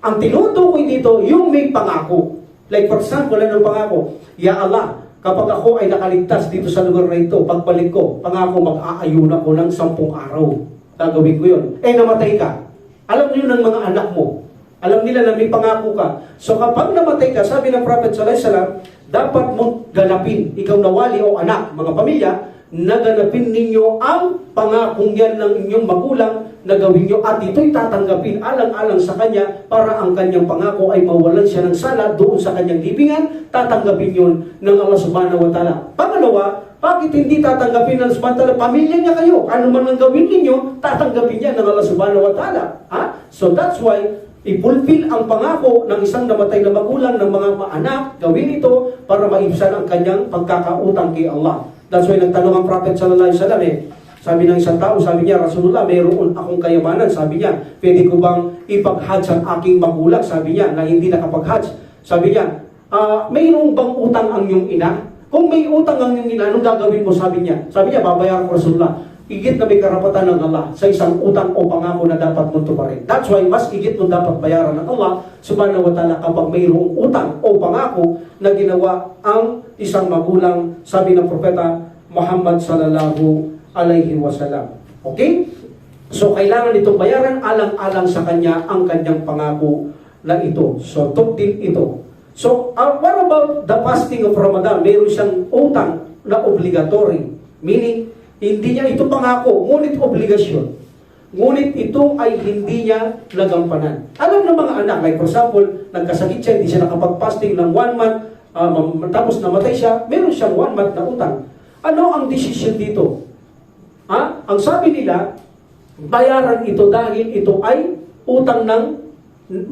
Ang tinutukoy dito, yung may pangako. Like for example, ano pangako? Ya Allah, kapag ako ay nakaligtas dito sa lugar na ito, pagbalik ko, pangako mag-aayuno ako ng 10 araw. Gagawin ko yun. Namatay ka. Alam niyo ng mga anak mo, Alam nila na may pangako ka. So kapag namatay ka, sabi ng Prophet sallallahu alaihi wasallam, dapat mong ganapin, ikaw na wali o anak, mga pamilya, naganapin ninyo ang pangakong yan ng inyong magulang na gawin nyo at ito'y tatanggapin alang-alang sa kanya para ang kanyang pangako ay mawalan siya ng sala doon sa kanyang libingan, tatanggapin yun ng Allah subhanahu wa ta'ala. Pangalawa, bakit hindi tatanggapin ng Allah subhanahu wa ta'ala? Pamilya niya kayo. Ano man ang gawin ninyo, tatanggapin niya ng Allah subhanahu wa ta'ala. So that's why i-fulfill ang pangako ng isang namatay na magulang ng mga anak, gawin ito para maibsan ang kanyang pagkakautang kay Allah. That's why nagtanong ang Prophet sallallahu alaihi wasallam sabi ng isang tao, sabi niya, Rasulullah, mayroon akong kayamanan. Sabi niya, pwede ko bang ipag-hajj ang aking magulang? Sabi niya, na hindi nakapag-hajj. Sabi niya, mayroon bang utang ang iyong ina? Kung may utang ang iyong ina, anong gagawin mo? Sabi niya, babayaran ko Rasulullah. Igit na may karapatan ng Allah sa isang utang o pangako na dapat mo tuparin. That's why mas igit mo dapat bayaran ng Allah subhanahu wa ta'ala kapag mayroong utang o pangako na ginawa ang isang magulang, sabi ng propeta Muhammad sallallahu alaihi wasallam. Okay? So kailangan itong bayaran alang-alang sa kanya ang kanyang pangako na ito. So tuktin ito. So what about the fasting of Ramadan? Mayroon siyang utang na obligatory. Meaning, hindi niya ito pangako, ngunit obligasyon. Ngunit ito ay hindi niya nagampanan. Alam ng mga anak, like for example, nagkasakit siya, hindi siya nakapag-fasting ng 1 month, tapos namatay siya, meron siyang 1 month na utang. Ano ang decision dito? Ang sabi nila, bayaran ito dahil ito ay utang ng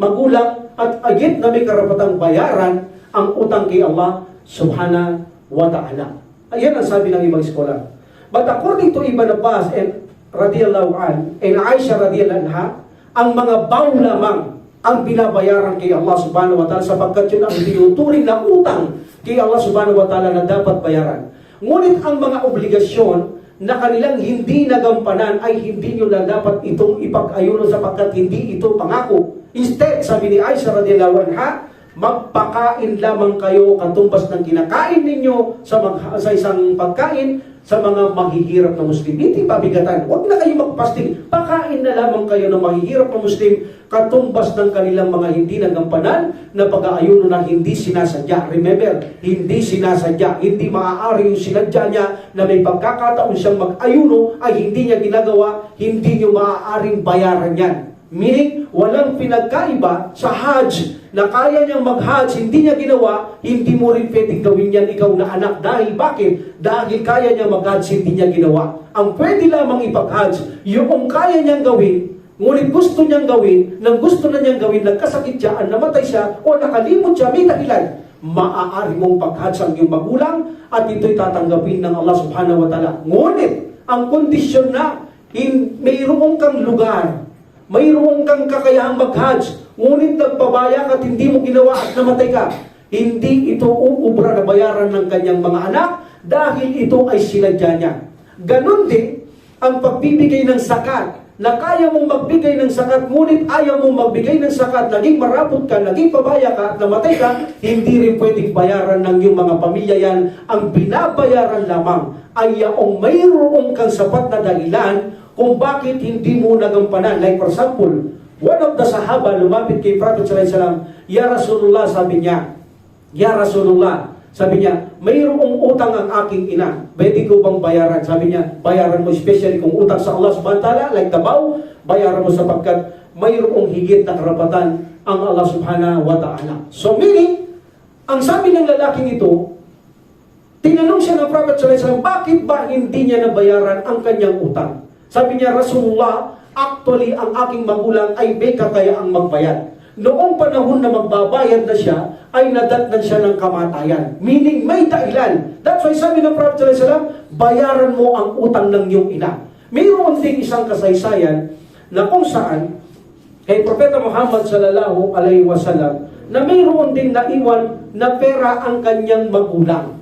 magulang at agit na may karapatang bayaran ang utang kay Allah subhanahu wa ta'ala. Ayan ang sabi ng ibang scholar. But according to Ibn Abbas and radiyallahu an, and Aisha radiyallahu anha, ang mga baw lamang ang binabayaran kay Allah subhanahu wa ta'ala sapagkat yun ang tinuturing na utang kay Allah subhanahu wa ta'ala na dapat bayaran. Ngunit ang mga obligasyon na kanilang hindi nagampanan ay hindi nyo na dapat itong ipag-ayuno sapagkat hindi ito pangako. Instead, sabi ni Aisha radiyallahu anha, magpakain lamang kayo katumbas ng kinakain ninyo sa isang pagkain sa mga maghihirap na Muslim. Hindi pabigatan. Huwag na kayo magpasting. Pakain na lamang kayo ng maghihirap na Muslim katumbas ng kanilang mga hindi nagampanan na pag-aayuno na hindi sinasadya. Remember, hindi sinasadya. Hindi maaari yung sinadya niya na may pagkakataon siyang mag-ayuno ay hindi niya ginagawa, hindi niyo maaaring bayaran yan. Meaning, walang pinagkaiba sa Hajj na kaya niyang mag-Hajj, hindi niya ginawa, hindi mo rin pwedeng gawin yan ikaw na anak. Dahil bakit? Dahil kaya niya mag-Hajj, hindi niya ginawa. Ang pwede lamang ipag-Hajj, yung kaya niyang gawin, ngunit gusto niyang gawin, nang gusto na niyang gawin, nagkasakit siya, namatay siya, o nakalimot siya, may dahilan, maaari mong pag-Hajj ang iyong magulang, at ito'y tatanggapin ng Allah subhanahu wa ta'ala. Ngunit, ang kondisyon na, mayroong kang lugar, mayroon kang kakayahang mag-Hajj, ngunit nagpabaya ka at hindi mo ginawa at namatay ka, hindi ito uubra na bayaran ng kanyang mga anak dahil ito ay sinadya niya. Ganon din ang pagbibigay ng zakat, na kaya mong magbigay ng zakat, ngunit ayaw mong magbigay ng zakat, naging marapot ka, naging pabaya ka at namatay ka, hindi rin pwedeng bayaran ng iyong mga pamilya yan. Ang binabayaran lamang ay yaong mayroon kang sapat na dahilan kung bakit hindi mo nagampanan. Like for example, one of the Sahaba lumapit kay Prophet sallallahu alaihi wasallam, Ya Rasulullah, sabi niya, Ya Rasulullah, sabi niya, mayroong utang ang aking ina, pwede ko bang bayaran? Sabi niya, bayaran mo, especially kung utang sa Allah subhanahu wa ta'ala, like tabaw, bayaran mo sapagkat mayroong higit na karapatan ang Allah subhanahu wa ta'ala. So meaning, ang sabi ng lalaking ito, tinanong siya ng Prophet sallallahu alaihi wasallam, bakit ba hindi niya nabayaran ang kanyang utang? Sabi niya, Rasulullah, actually, ang aking magulang ay may kakayaang magbayad. Noong panahon na magbabayad na siya, ay nadatnan siya ng kamatayan. Meaning, may dahilan. That's why sabi ng Prophet sallallahu alaihi wasallam, bayaran mo ang utang ng iyong ina. Mayroon din isang kasaysayan na kung saan, kay Propeta Muhammad sallallahu alaihi wasallam, na mayroon din naiwan na pera ang kanyang magulang.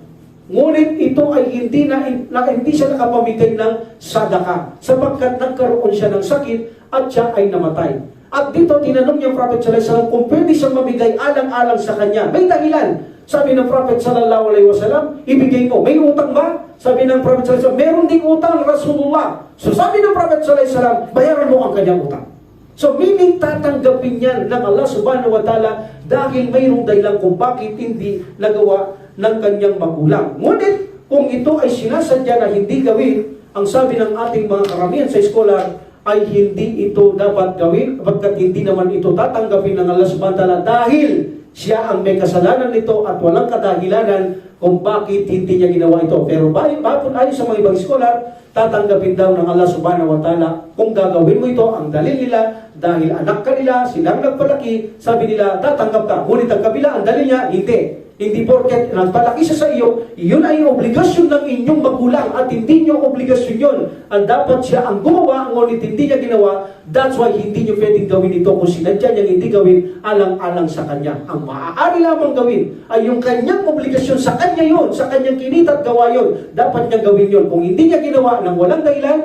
Ngunit ito ay hindi siya nakapamigay ng sadaka sapagkat nagkaroon siya ng sakit at siya ay namatay. At dito tinanong niya ang Prophet sallallahu alaihi wasallam kung pwede siyang mamigay alang-alang sa kanya. May dahilan. Sabi ng Prophet sallallahu alaihi wasallam, ibigay mo. May utang ba? Sabi ng Prophet sallallahu alaihi wasallam, meron ding utang, Rasulullah. So sabi ng Prophet sallallahu alaihi wasallam, bayaran mo ang kanyang utang. So meaning tatanggapin yan ng Allah subhanahu wa ta'ala dahil mayroong dahilan kung bakit hindi nagawa ng kanyang magulang. Ngunit kung ito ay sinasadya na hindi gawin, ang sabi ng ating mga karamihan sa scholar ay hindi ito dapat gawin pagkat hindi naman ito tatanggapin ng Allah subhanahu wa ta'ala dahil siya ang may kasalanan nito at walang kadahilanan kung bakit hindi niya ginawa ito. Pero ayon sa mga ibang scholar, tatanggapin daw ng Allah subhanahu wa ta'ala kung gagawin mo ito. Ang dalil nila, dahil anak ka nila, silang nagpalaki, sabi nila, tatanggap ka. Ngunit ang kabila, ang dalil niya, hindi. Hindi porket nagpalaki siya sa iyo, yun ay obligasyon ng inyong magulang at hindi nyo obligasyon yun. Ang dapat siya ang gumawa, ngunit hindi niya ginawa. That's why hindi nyo pwedeng gawin ito kung sinadya niya hindi gawin alang-alang sa kanya. Ang maaari lamang gawin ay yung kanyang obligasyon sa kanya yun, sa kanyang kinita at gawa yun. Dapat niya gawin yun. Kung hindi niya ginawa ng walang dahilan,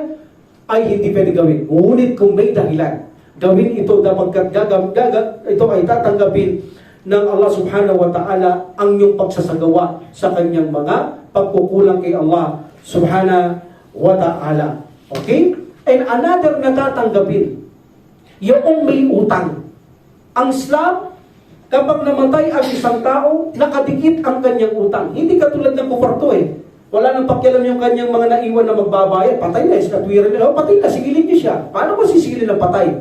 ay hindi pwedeng gawin. Ngunit kung may dahilan, gawin ito dapat ito ay tatanggapin ng Allah subhanahu wa ta'ala ang iyong pagsasagawa sa kanyang mga pagkukulang kay Allah subhanahu wa ta'ala. Okay? And another na tatanggapin, yung may utang. Ang Islam, kapag namatay ang isang tao, nakadikit ang kanyang utang. Hindi katulad ng kuparto eh. Wala nang pakialam yung kanyang mga naiwan na magbabayad. Patay na, iskatwiran nila. Patay na, sigilin niyo siya. Paano mo sisigilin ng patay?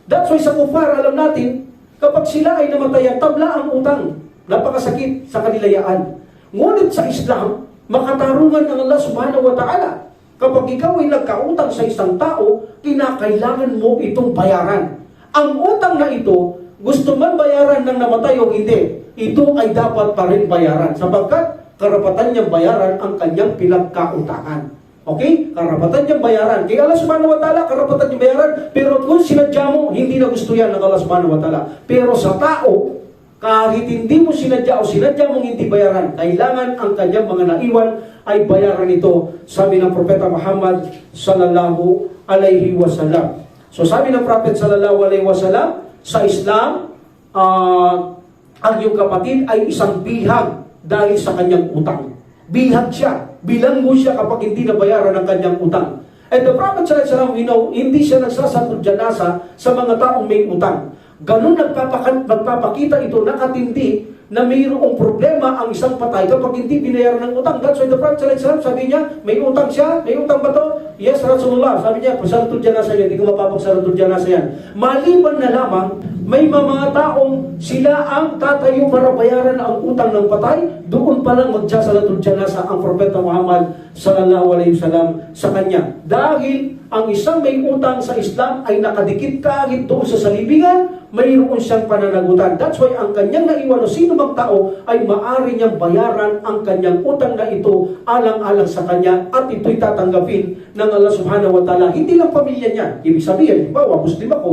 That's why sa kufar, alam natin, kapag sila ay namatayan, tabla ang utang. Napakasakit sa kanilayaan. Ngunit sa Islam, makatarungan ng Allah subhanahu wa ta'ala. Kapag ikaw ay nagkautang sa isang tao, kinakailangan mo itong bayaran. Ang utang na ito, gusto man bayaran ng namatay o hindi, ito ay dapat pa rin bayaran. Sapagkat karapatan niyang bayaran ang kanyang pinagkautangan. Okay? Karapatan niyang bayaran. Kaya Allah subhanahu wa ta'ala, karapatan niyang bayaran. Pero kung sinadya mo, hindi na gusto yan ng Allah subhanahu wa ta'ala. Pero sa tao, kahit hindi mo sinadya o sinadya mong hindi bayaran, kailangan ang kanyang mga naiwan ay bayaran ito. Sabi ng Propeta Muhammad sallallahu alaihi wasallam. So sabi ng Prophet sallallahu alaihi wasallam, sa Islam, ang iyong kapatid ay isang bihag dahil sa kanyang utang. Bihag siya. Bilanggo siya kapag hindi nabayaran ang kanyang utang. And the Prophet sallallahu alaihi wasallam, we know, hindi siya nagsasantod janasa sa mga taong may utang. Ganun nagpapakita ito, nakatindi na mayroong problema ang isang patay kapag hindi binayaran ng utang. That's why the Prophet sallallahu alaihi wasallam, sabi niya, may utang siya, may utang ba to? Yes, Rasulullah. Sabi niya, pasantod janasa yan, hindi ko mapapagsantod janasa yan. Maliban na lamang, may mga taong sila ang tatayo para bayaran ang utang ng patay, doon pa lang magsasalatul janasa ang Propeta Muhammad sallallahu alaihi wasallam sa kanya. Dahil ang isang may utang sa Islam ay nakadikit kahit doon sa salibingan, mayroon siyang pananagutan. That's why ang kanyang naiwan o sino mang tao ay maari niyang bayaran ang kanyang utang na ito alang-alang sa kanya at ito'y tatanggapin ng Allah subhanahu wa ta'ala. Hindi lang pamilya niya. Ibig sabihin, bawa, Muslim ako,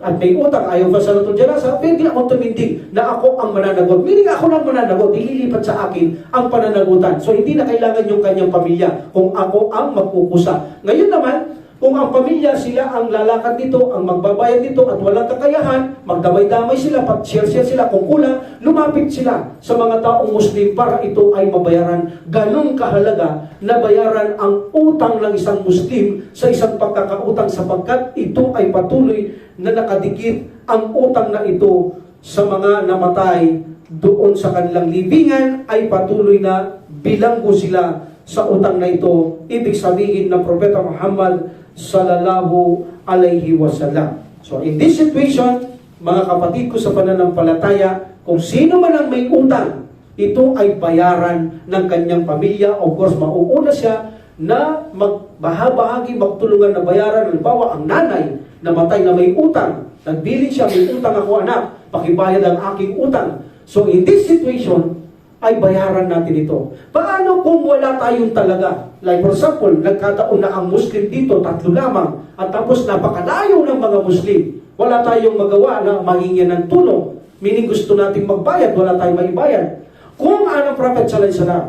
at may utang, ayaw pa sa salatul janasa, pwede ako tumindig na ako ang mananagot. Meaning ako lang mananagot, ililipat sa akin ang pananagutan. So hindi na kailangan yung kanyang pamilya kung ako ang magkukusa. Ngayon naman, kung ang pamilya sila ang lalakad dito, ang magbabayad dito at walang kakayahan, magdamay-damay sila, pag-share-share sila, kung kulang, lumapit sila sa mga taong Muslim para ito ay mabayaran. Ganun kahalaga na bayaran ang utang ng isang Muslim sa isang pagkakautang sapagkat ito ay patuloy na nakadikit ang utang na ito sa mga namatay doon sa kanilang libingan ay patuloy na bilanggo sila sa utang na ito. Ibig sabihin ng Propeta Muhammad sallallahu alaihi wasallam. So in this situation, mga kapatid ko sa pananampalataya, kung sino man ang may utang, ito ay bayaran ng kanyang pamilya. Of course, mauuna siya na magbahabahagi, magtulungan na bayaran. Halimbawa, ang nanay namatay na may utang, nagbilin siya, may utang ako anak, pakibayad ang aking utang. So in this situation, ay bayaran natin ito. Paano kung wala tayong talaga? Like for example, nagkataon na ang Muslim dito, 3 lamang, at tapos napakalayo ng mga Muslim. Wala tayong magawa na mahingyan ng tulong. Meaning gusto natin magbayad, wala tayong maibayad. Kung anong Prophet sallallahu alaihi wasallam,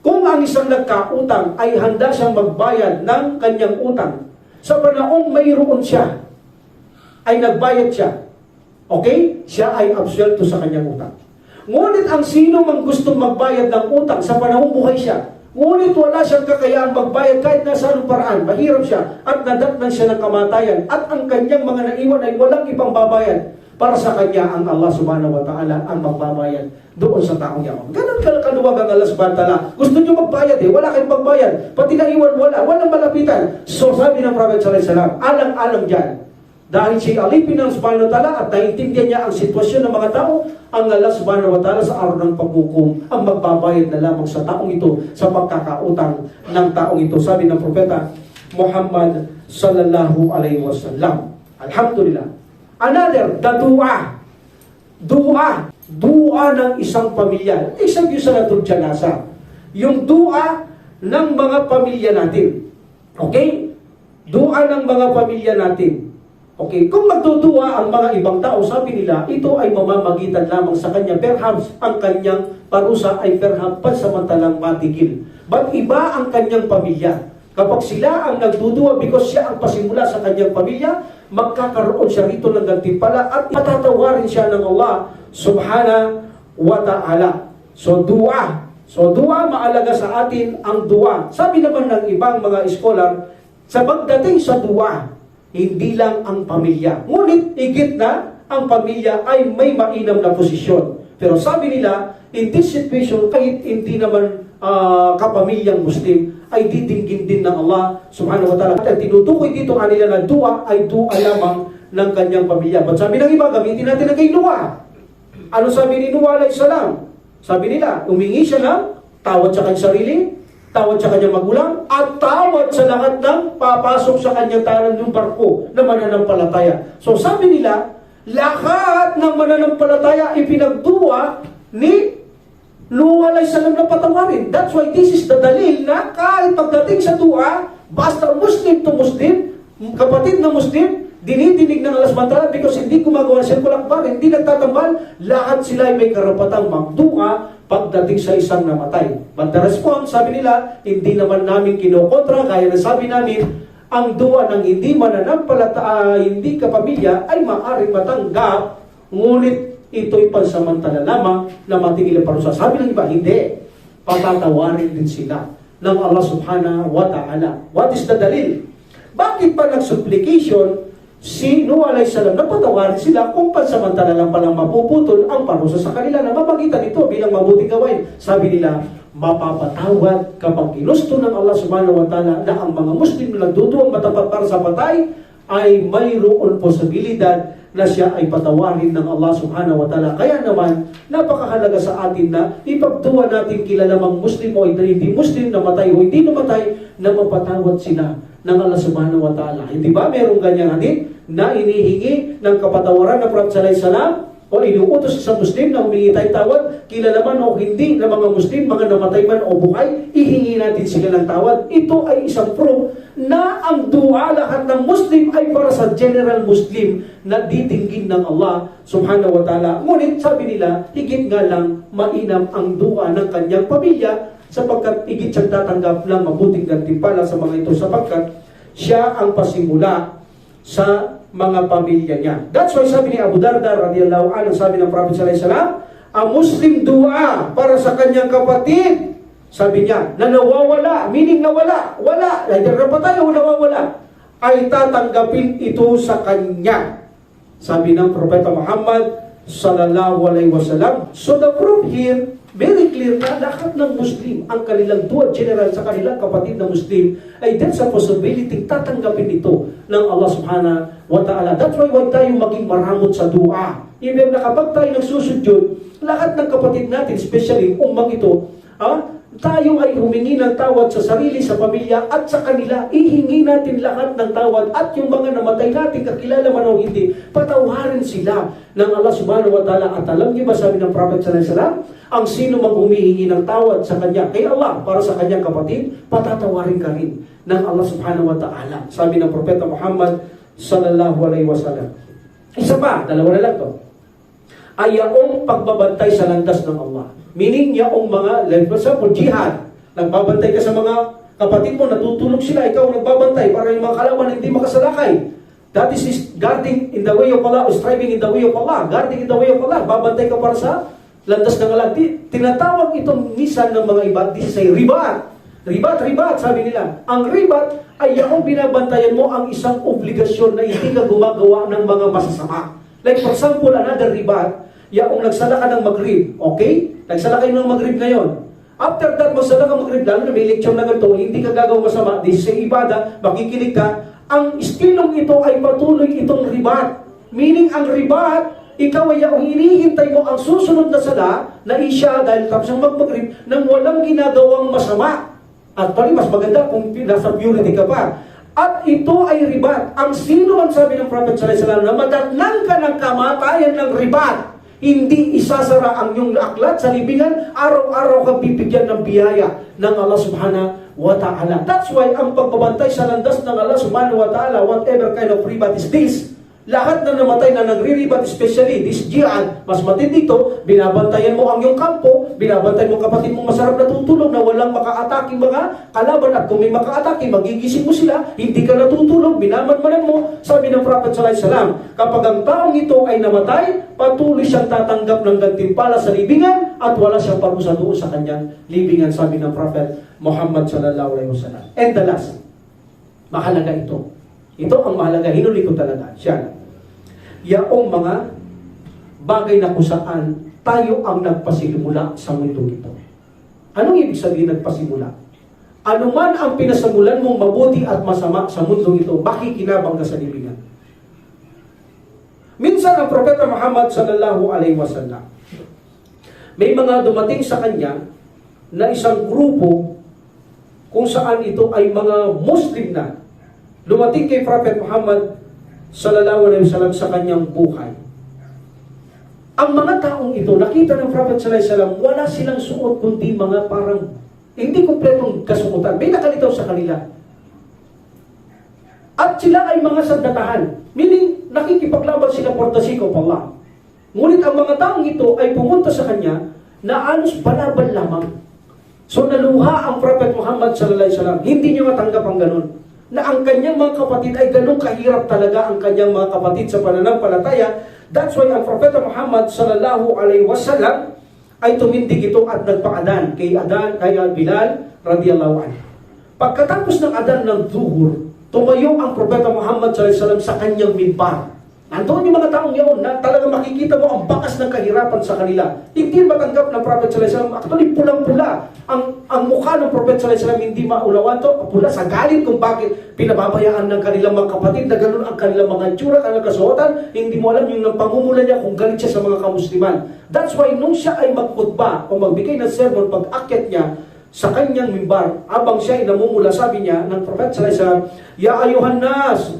kung ang isang nagkautang ay handa siyang magbayad ng kanyang utang, sa panahong mayroon siya, ay nagbayad siya. Okay? Siya ay absuelto sa kanyang utang. Ngunit ang sino mang gustong magbayad ng utang sa panahong buhay siya, Ngunit wala siyang kakayaang magbayad kahit nasa anong paraan. Mahirap siya at nadatnan siya ng kamatayan at ang kanyang mga naiwan ay walang ibang babayad. Para sa kanya, ang Allah subhanahu wa ta'ala ang magbabayad doon sa taong yaon. Ganun kaluwag ang Allah subhanahu wa ta'ala. Gusto nyo magbayad wala kayong magbayad. Pati naiwan, walang malapitan. So sabi ng Prophet sallallahu alaihi wasallam, alang-alang dyan. Dahil siya alipin ng subhanahu wa ta'ala at naiintindihan niya ang sitwasyon ng mga tao, ang Allah subhanahu wa ta'ala sa araw ng paghukom ang magbabayad na lamang sa taong ito, sa pagkakautang ng taong ito. Sabi ng Propeta Muhammad sallallahu alaihi wasallam. Alhamdulillah. Another, the dua. Dua ng isang pamilya. Isang yung sa natudyanasa. Yung dua ng mga pamilya natin. Okay? Dua ng mga pamilya natin. Okay? Kung magdudua ang mga ibang tao, sabi nila, ito ay mamamagitan lamang sa kanya. Perhaps ang kanyang parusa ay perhaps pansamantalang matigil. But iba ang kanyang pamilya. Kapag sila ang nagdudua because siya ang pasimula sa kanyang pamilya, magkakaroon siya rito ng gantimpala at matatawarin siya ng Allah subhanahu wa ta'ala. So dua, maalaga sa atin ang dua. Sabi naman ng ibang mga scholar, sa pagdating sa dua, hindi lang ang pamilya. Ngunit higit na ang pamilya ay may mainam na posisyon. Pero sabi nila, in this situation, kahit hindi naman kapamilyang Muslim, ay didinggin din ng Allah subhanahu wa ta'ala. At tinutukoy dito kanila na dua ay dua lamang ng kanyang pamilya. But sabi ng iba, gamitin natin ang kay Noah. Ano sabi ni Noah alayhi salam? Sabi nila, humingi siya ng tawad sa kanyang sarili, tawad sa kanyang magulang, at tawad sa lahat ng papasok sa kanyang talan ng barko na mananampalataya. So sabi nila, lahat ng mananampalataya ipinagdua ni Noah alayhi salam na patawarin. That's why this is the dalil na kahit pagdating sa dua, basta Muslim to Muslim, kapatid na Muslim, dinidinig ng Allah subhanahu wa ta'ala because hindi gumagawa ng sirkul akbar, hindi nagtatambal, lahat sila ay may karapatang magdua pagdating sa isang namatay. But the response, sabi nila, hindi naman namin kinokontra, kaya na sabi namin, ang dua ng hindi hindi kapamilya ay maaaring matanggap, ngunit ito'y pansamantala lamang na matigil ang parusa. Sabi ng iba, hindi. Patatawarin din sila ng Allah subhanahu wa ta'ala. What is the dalil? Bakit pa nag-supplication si Noah alayhi salam na patawarin sila kung pansamantala lang palang mapuputol ang parusa sa kanila na mamagitan ito bilang mabuting gawain? Sabi nila, mapapatawad kapag ginusto ng Allah subhanahu wa ta'ala na ang mga Muslim na nagduduwang matapat para sa patay ay mayroon posibilidad na siya ay patawarin ng Allah subhanahu wa ta'ala. Kaya naman, napakahalaga sa atin na ipagduwa natin kilalamang Muslim o hindi Muslim, namatay o hindi namatay, na mapatawad sila ng Allah subhanahu wa ta'ala. Hindi ba merong ganyan hadith na inihingi ng kapatawaran ng Prophet sallallahu alaihi wasallam o inuutos sa Muslim na humingi tayo tawad, kilalaman o hindi na mga Muslim, mga namatay man o buhay, ihingi natin sila ng tawad. Ito ay isang proof na ang dua lahat ng Muslim ay para sa general Muslim na didinggin ng Allah subhanahu wa ta'ala. Ngunit sabi nila, higit nga lang mainam ang dua ng kanyang pamilya sapagkat higit siyang tatanggap ng mabuting gantimpala sa mga ito sapagkat siya ang pasimula sa mga pamilya niya. That's why sabi ni Abu Darda radhiyallahu anhu, sabi ng Prophet sallallahu alaihi wasallam, ang Muslim dua para sa kanyang kapatid. Sabi niya, na nawawala, meaning nawala, wala, either napatay o nawawala, ay tatanggapin ito sa kanya. Sabi ng Propeta Muhammad sallallahu alaihi wasallam. So the proof here, very clear na lahat ng Muslim, ang kanilang dua general sa kanilang kapatid na Muslim, ay there's a possibility tatanggapin ito ng Allah subhanahu wa ta'ala. That's why huwag tayong maging maramot sa dua. Even na kapag tayo nagsusudyod, lahat ng kapatid natin, especially ummang ito, tayo ay humingi ng tawad sa sarili, sa pamilya, at sa kanila. Ihingi natin lahat ng tawad. At yung mga namatay natin, kakilala man o hindi, patawarin sila ng Allah subhanahu wa ta'ala. At alam niyo ba, sabi ng Prophet sallallahu alaihi wasallam, ang sino mang humihingi ng tawad sa kanya, kay Allah, para sa kanyang kapatid, patatawarin ka rin ng Allah subhanahu wa ta'ala. Sabi ng Propeta Muhammad sallallahu alaihi wasallam. Isa pa, dalawa na lang to. Ay yaong pagbabantay sa landas ng Allah. Meaning, yaong mga, like for example, jihad. Nagbabantay ka sa mga kapatid mo, natutulog sila, ikaw nagbabantay para yung mga kalawan hindi makasalakay. That is guarding in the way of Allah, striving in the way of Allah, guarding in the way of Allah. Babantay ka para sa landas ng Allah. Tinatawag itong minsan ng mga iba, this is a ribat. Ribat, sabi nila. Ang ribat ay yung binabantayan mo ang isang obligasyon na hindi ka gumagawa ng mga masasama. Like for example, another ribat, yung nagsala ka ng Maghrib, okay? Nagsala kayo ng Maghrib ngayon. After that, magsala ka Maghrib, lalo na may lecture na ganito, hindi ka gagawang masama, di sa ibada, makikinig ka, ang istilong ito ay patuloy itong ribat. Meaning, ang ribat, ikaw ay hinihintay mo ang susunod na sala na isya dahil tapos ang mag-Maghrib nang walang ginagawang masama. At mas maganda kung nasa purity ka pa. At ito ay ribat. Ang sino man sabi ng Prophet sallallahu alaihi wasallam na madatnan ka ng kamatayan ng ribat, hindi isasara ang iyong aklat sa libingan, araw-araw ka bibigyan ng biyaya ng Allah subhanahu wa ta'ala. That's why ang pagbabantay sa landas ng Allah subhanahu wa ta'ala, whatever kind of ribat is this, lahat na namatay na nagre-ribat, especially this jihad, mas matindi dito, binabantayan mo ang iyong kampo, binabantayan mo kapatid mong masarap na tutulog na walang maka-ataking mga kalaban, at kung may maka-atake, magigising mo sila, hindi ka natutulog, binabantayan mo. Sabi ng Prophet sallallahu alaihi wasallam, kapag ang taong ito ay namatay, patuloy siyang tatanggap ng gantimpala sa libingan at wala siyang parusa doon sa kanyang libingan, sabi ng Prophet Muhammad sallallahu alaihi wasallam. And the last, mahalaga ito. Ito ang mahalaga, hinuli ko talaga siya. Yaong mga bagay na kung saan tayo ang nagpasimula sa mundo ito. Anong ibig sabihin nagpasimula? Ano man ang pinasamulan mong mabuti at masama sa mundo ito, makikinabang ka sa libingan. Minsan ang Propeta Muhammad sallallahu alaihi wasallam, may mga dumating sa kanya na isang grupo kung saan ito ay mga Muslim na dumating kay Prophet Muhammad sallallahu alaihi wasallam sa kanyang buhay. Ang mga taong ito, nakita ng Prophet sallallahu alaihi wasallam, wala silang suot kundi mga parang hindi kumpletong kasuotan. May nakalitaw sa kanila. At sila ay mga sandatahan. Meaning, nakikipaglaban sila for the sake of Allah. Ngunit ang mga taong ito ay pumunta sa kanya na alos balaban lamang. So naluha ang Prophet Muhammad sallallahu alaihi wasallam. Hindi niya matanggap ang ganun. Na ang kanyang mga kapatid ay ganun kahirap talaga ang kanyang mga kapatid sa pananampalataya. That's why ang Propeta Muhammad sallallahu alaihi wasallam ay tumindig ito at nagpa-adan kay Bilal radiyallahu anhu. Pagkatapos ng adan ng zuhur, tumayo ang Propeta Muhammad sallallahu alaihi wasallam sa kanyang minbar. Nandoon yung mga taong yun na talaga makikita mo ang bakas ng kahirapan sa kanila. Hindi matanggap ng Prophet sallallahu alaihi wasallam. Actually, pulang-pula. Ang mukha ng Prophet sallallahu alaihi wasallam hindi maulawan to. Pula sa galit kung bakit pinababayaan ng kanilang mga kapatid na ganun ang kanilang mga itsura, kanilang kasuotan. Hindi mo alam yung pangumula niya kung galit siya sa mga kamusliman. That's why nung siya ay magkutba o magbigay ng sermon, pag-akyat niya sa kanyang mimbar, abang siya ay namumula, sabi niya ng Prophet sallallahu alaihi wasallam, Ya ayuhan nas,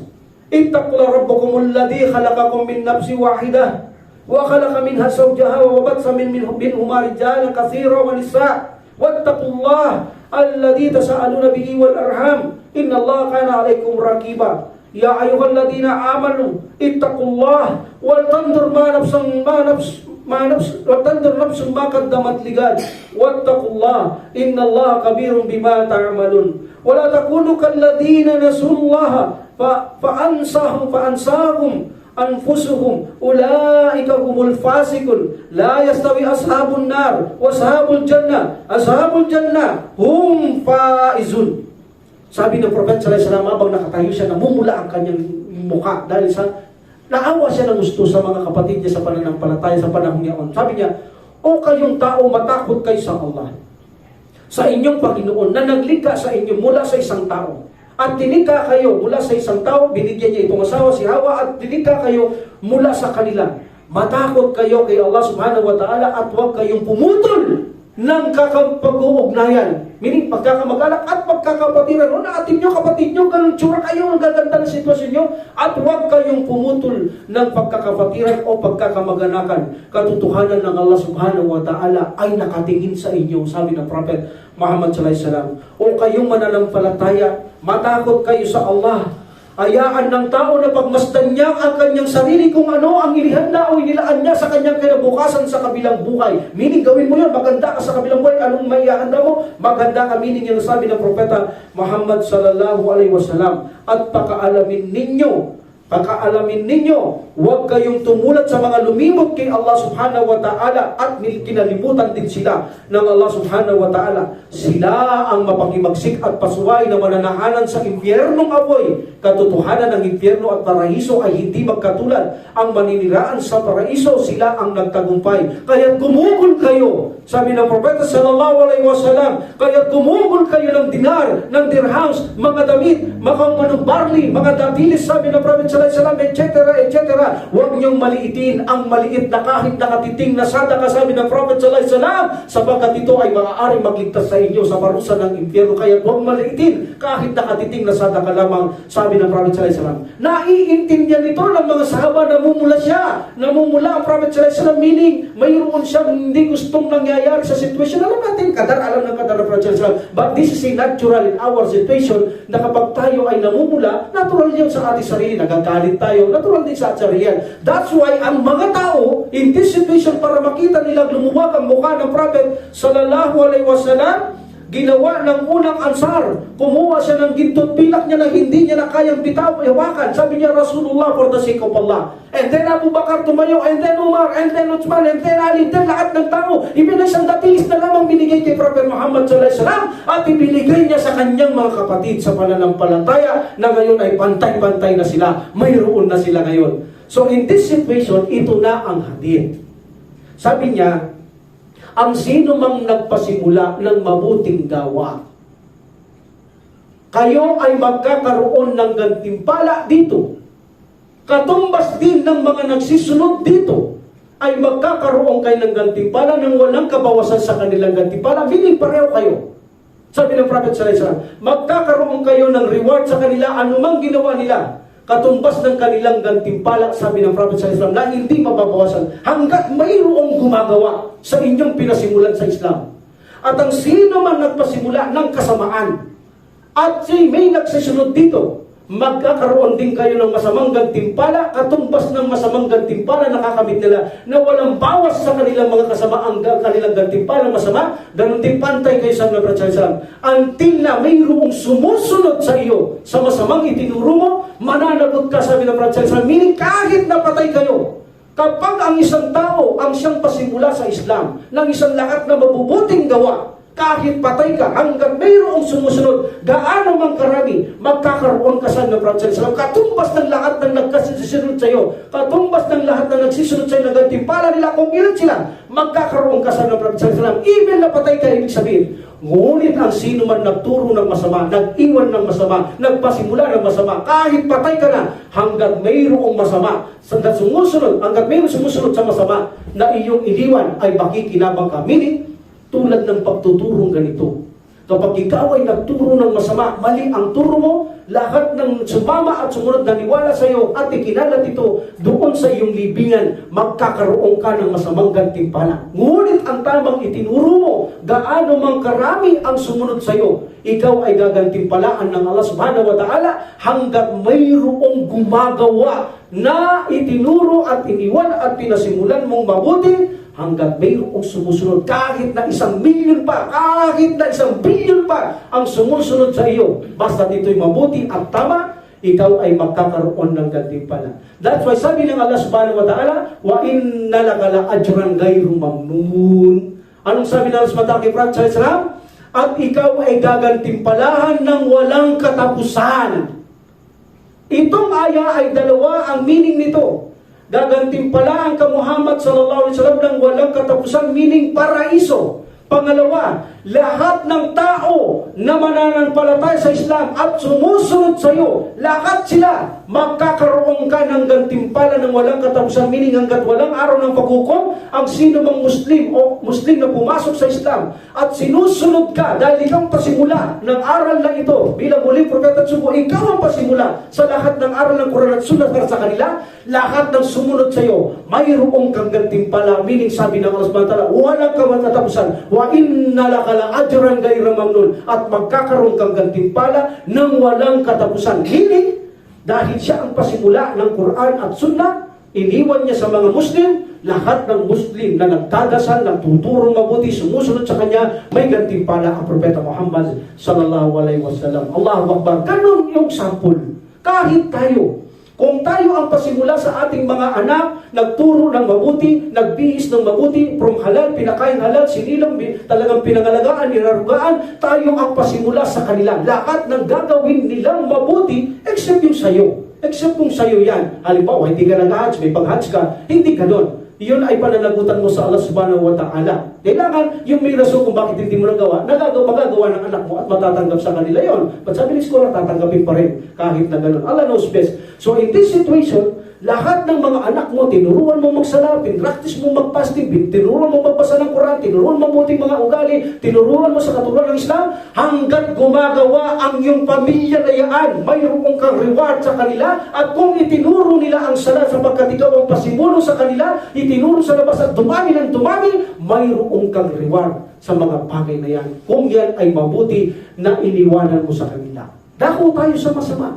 ittaqu rabbakum alladhi khalaqakum min nafsin wahidah wa khalaqa minha zawjaha wa batha minhuma rijalan katsiran wa nisaa wattaqullaha alladhi tasaaluna bihi wal arham innallaha kana 'alaykum raqiba ya ayyuhalladhina amanu ittaqullaha wal tanzur nafsun ma qaddamat ligad wattaqullaha innallaha kabirun bima ta'malun wa la takunu kalladhina nasullaha فأنساهم أنفسهم أولئك هم الفاسقون لا يستوي أصحاب النار وأصحاب الجنة هم فائزون. Sabi ng Prophet sallallahu alaihi wasallam habang nakatayo siya, namumula ang kanyang mukha dahil sa naawa siya ng gusto sa mga kapatid niya sa pananampalataya sa panahon niya. Sabi niya, o kayong tao, matakot kayo sa Allah, sa inyong Panginoon na naglikha sa inyo mula sa isang tao. At dinikha kayo mula sa isang tao, binigyan niya itong asawa si Hawa, at dinikha kayo mula sa kanila. Matakot kayo kay Allah subhanahu wa ta'ala at huwag kayong pumutol ng pag-uugnayan. Meaning, pagkakamag-anak at pagkakapatiran. O naatin nyo, kapatid nyo, ganun tsura kayo, ang gaganda ng sitwasyon nyo. At huwag kayong pumutol ng pagkakapatiran o pagkakamag-anakan. Katotohanan ng Allah subhanahu wa ta'ala ay nakatingin sa inyo, sabi ng Prophet Muhammad sallallahu alaihi wasallam. O kayong mananampalataya, matakot kayo sa Allah. Hayaan ng tao na pagmasdan niya ang kanyang sarili kung ano ang inihanda o inilaan niya sa kanyang kinabukasan sa kabilang buhay. Meaning, gawin mo yun, maganda ka sa kabilang buhay. Anong may ihanda mo? Maganda ka, meaning yung sabi ng Propeta Muhammad sallallahu alaihi wasallam. At pakaalamin ninyo Pagkaalamin ninyo, huwag kayong tumulad sa mga lumimot kay Allah subhanahu wa ta'ala at kinalimutan din sila ng Allah subhanahu wa ta'ala. Sila ang mapakimagsik at pasuway na mananahanan sa impyernong apoy. Katotohanan ng impyerno at paraiso ay hindi magkatulad. Ang maniniraan sa paraiso, sila ang nagtagumpay. Kaya gumugol kayo, sabi ng Propeta sallallahu alaihi wasallam, kaya gumugol kayo ng dinar, ng dirhams, mga damit, mga barley, mga dapilis, sabi ng Propeta etc. Huwag niyong maliitin ang maliit na kahit nakatiting na sadaka, sabi ng Prophet sallallahu alaihi wasallam, sapagkat ito ay maaaring magligtas sa inyo sa parusa ng impyerno. Kaya huwag maliitin kahit nakatiting na sadaka lamang, sabi ng Prophet sallallahu alaihi wasallam. Naiintindihan ito ng mga sahaba, namumula ang Prophet sallallahu alaihi wasallam, meaning mayroon siyang hindi gustong nangyayari sa situation. Alam ng kadar ng Prophet sallallahu alaihi wasallam, but this is a natural in our situation, na kapag tayo ay namumula, natural yun sa ating sarili, nagagalit tayo, natural din sa ating sarili. That's why ang mga tao in this situation, para makita nila lumuwag ang mukha ng Prophet sallallahu alaihi wasallam, ginawa ng unang Ansar, kumuha siya ng gintot pilak niya na hindi niya na kayang hawakan. Sabi niya, Rasulullah, for the sake of Allah. And then Abu Bakar tumayo, and then Umar, and then Uthman, and then Ali, and then lahat ng tao. Ibinasang datis na lamang binigay kay Prophet Muhammad sallallahu alaihi wasallam, at ibinigay niya sa kanyang mga kapatid sa pananampalataya na ngayon ay pantay-pantay na sila. Mayroon na sila ngayon. So in this situation, ito na ang hadith. Sabi niya, ang sino mang nagpasimula ng mabuting gawa, kayo ay magkakaroon ng gantimpala dito. Katumbas din ng mga nagsisunod dito, ay magkakaroon kayo ng gantimpala nang walang kabawasan sa kanilang gantimpala. Meaning pareho kayo. Sabi ng Prophet sallallahu alaihi wasallam, magkakaroon kayo ng reward sa kanila anumang ginawa nila. Katumbas ng kanilang gantimpala, sabi ng Prophet sallallahu alaihi wasallam, na hindi mababawasan hanggat mayroong gumagawa sa inyong pinasimulan sa Islam. At ang sino man nagpasimula ng kasamaan at may nagsisunod dito, magkakaroon din kayo ng masamang gantimpala, katumbas ng masamang gantimpala nakakamit nila, na walang bawas sa kanilang mga kasamaang kanilang gantimpala masama. Ganun din pantay kayo sa Prophet sallallahu alaihi wasallam, until na mayroong sumusunod sa iyo sa masamang itinuro mo, mananagot ka, sabi ng Prophet sallallahu alaihi wasallam. Meaning kahit napatay kayo, kapag ang isang tao ang siyang pasimula sa Islam ng isang lahat na mabubuting gawa, kahit patay ka, hanggang mayroong sumusunod, gaano mang karami, magkakaroon ka sa Prophet sallallahu alaihi wasallam, katumbas ng lahat ng nagsisunod sa iyo, katumbas ng lahat ng nagsisunod sa iyo, nagantimpala nila kung ilan sila, magkakaroon ka sa Prophet sallallahu alaihi wasallam. Even na patay ka, ibig sabihin. Ngunit ang sino man nagturo ng masama, nag-iwan ng masama, nagpasimula ng masama, kahit patay ka na, hanggang mayroong masama, hanggang mayroong sumusunod sa masama na iyong iniwan, ay makikinabang ka. Meaning, tulad ng pagtuturong ganito. Kapag ikaw ay nagturo ng masama, mali ang turo mo, lahat ng sumama at sumunod na niwala sa iyo at ikinalat ito doon sa iyong libingan, magkakaroon ka ng masamang gantimpala. Ngunit ang tamang itinuro mo, gaano mang karami ang sumunod sa iyo, ikaw ay gagantimpalaan ng Allah subhanahu wa ta'ala hanggat mayroong gumagawa na itinuro at iniwan at pinasimulan mong mabuti, hanggat mayroong sumusunod, kahit na 1,000,000 pa, kahit na 1,000,000,000 pa ang sumusunod sa iyo, basta dito'y mabuti at tama, ikaw ay magkakaroon ng gantimpala. That's why sabi ng Allah subhanahu wa ta'ala, wa inna laka la ajran ghayru mamnun. Anong sabi ng Allah subhanahu wa ta'ala kay Prophet sallallahu alaihi wasallam? At ikaw ay gagantimpalahan ng walang katapusan. Itong aya ay dalawa ang meaning nito. Gagantimpalaan ka Muhammad sallallahu alaihi wasallam ng walang katapusan, meaning paraiso. Pangalawa, lahat ng tao na mananampalataya sa Islam at sumusunod sa iyo, lahat sila magkakaroon ka ng gantimpala ng walang katapusan, meaning hanggat walang araw ng paghukom, ang sino mang Muslim o Muslim na pumasok sa Islam at sinusunod ka dahil ikaw pasimula ng aral na ito bilang muling propeta at sugo, ikaw ang pasimula sa lahat ng aral ng Quran at Sunnah para sa kanila, lahat ng sumunod sa iyo, mayroong kang gantimpala, meaning sabi ng Allah subhanahu wa ta'ala, walang katapusan, wa inna laka la ajran ghayra mamnun, at magkakaroon kang gantimpala ng walang katapusan. Meaning, dahil siya ang pasimula ng Quran at Sunnah, iniwan niya sa mga Muslim, lahat ng Muslim na nagdadasal, nagtuturong mabuti, sumusunod sa kanya, may gantimpala ang Propeta Muhammad sallallahu alaihi wasallam. Allahu Akbar. Ganun yung sample. Kahit tayo, Kung tayo ang pasimula sa ating mga anak, nagturo ng mabuti, nagbihis ng mabuti, from halal, pinakain halal, sinilang, talagang pinangalagaan, nirarugaan, tayo ang pasimula sa kanila. Lahat ng gagawin nilang mabuti, except yung sayo. Except kung sayo yan. Halimbawa, hindi ka nag-hajj, may pag-hajj ka, hindi ka doon. Iyon ay pananagutan mo sa Allah subhanahu wa ta'ala. Kailangan yung may rason kung bakit hindi mo nagawa, magagawa ng anak mo at matatanggap sa kanila yon. But sabi ni scholar, tatanggapin pa rin kahit na gano'n. Allah knows best. So in this situation, lahat ng mga anak mo, tinuruan mo magsala, practice mo magpasting, tinuruan mo magbasa ng Quran, tinuruan mo mabuting mga ugali, tinuruan mo sa katuruan ng Islam, hanggat gumagawa ang iyong pamilya na yan, mayroon kang reward sa kanila. At kung itinuro nila ang sala sapagkat ikaw ang pasimulo sa kanila, itinuro sa labas at dumami ng dumami, mayroon kang reward sa mga bagay na yan. Kung yan ay mabuti na iniwanan mo sa kanila. Dako tayo sa masama.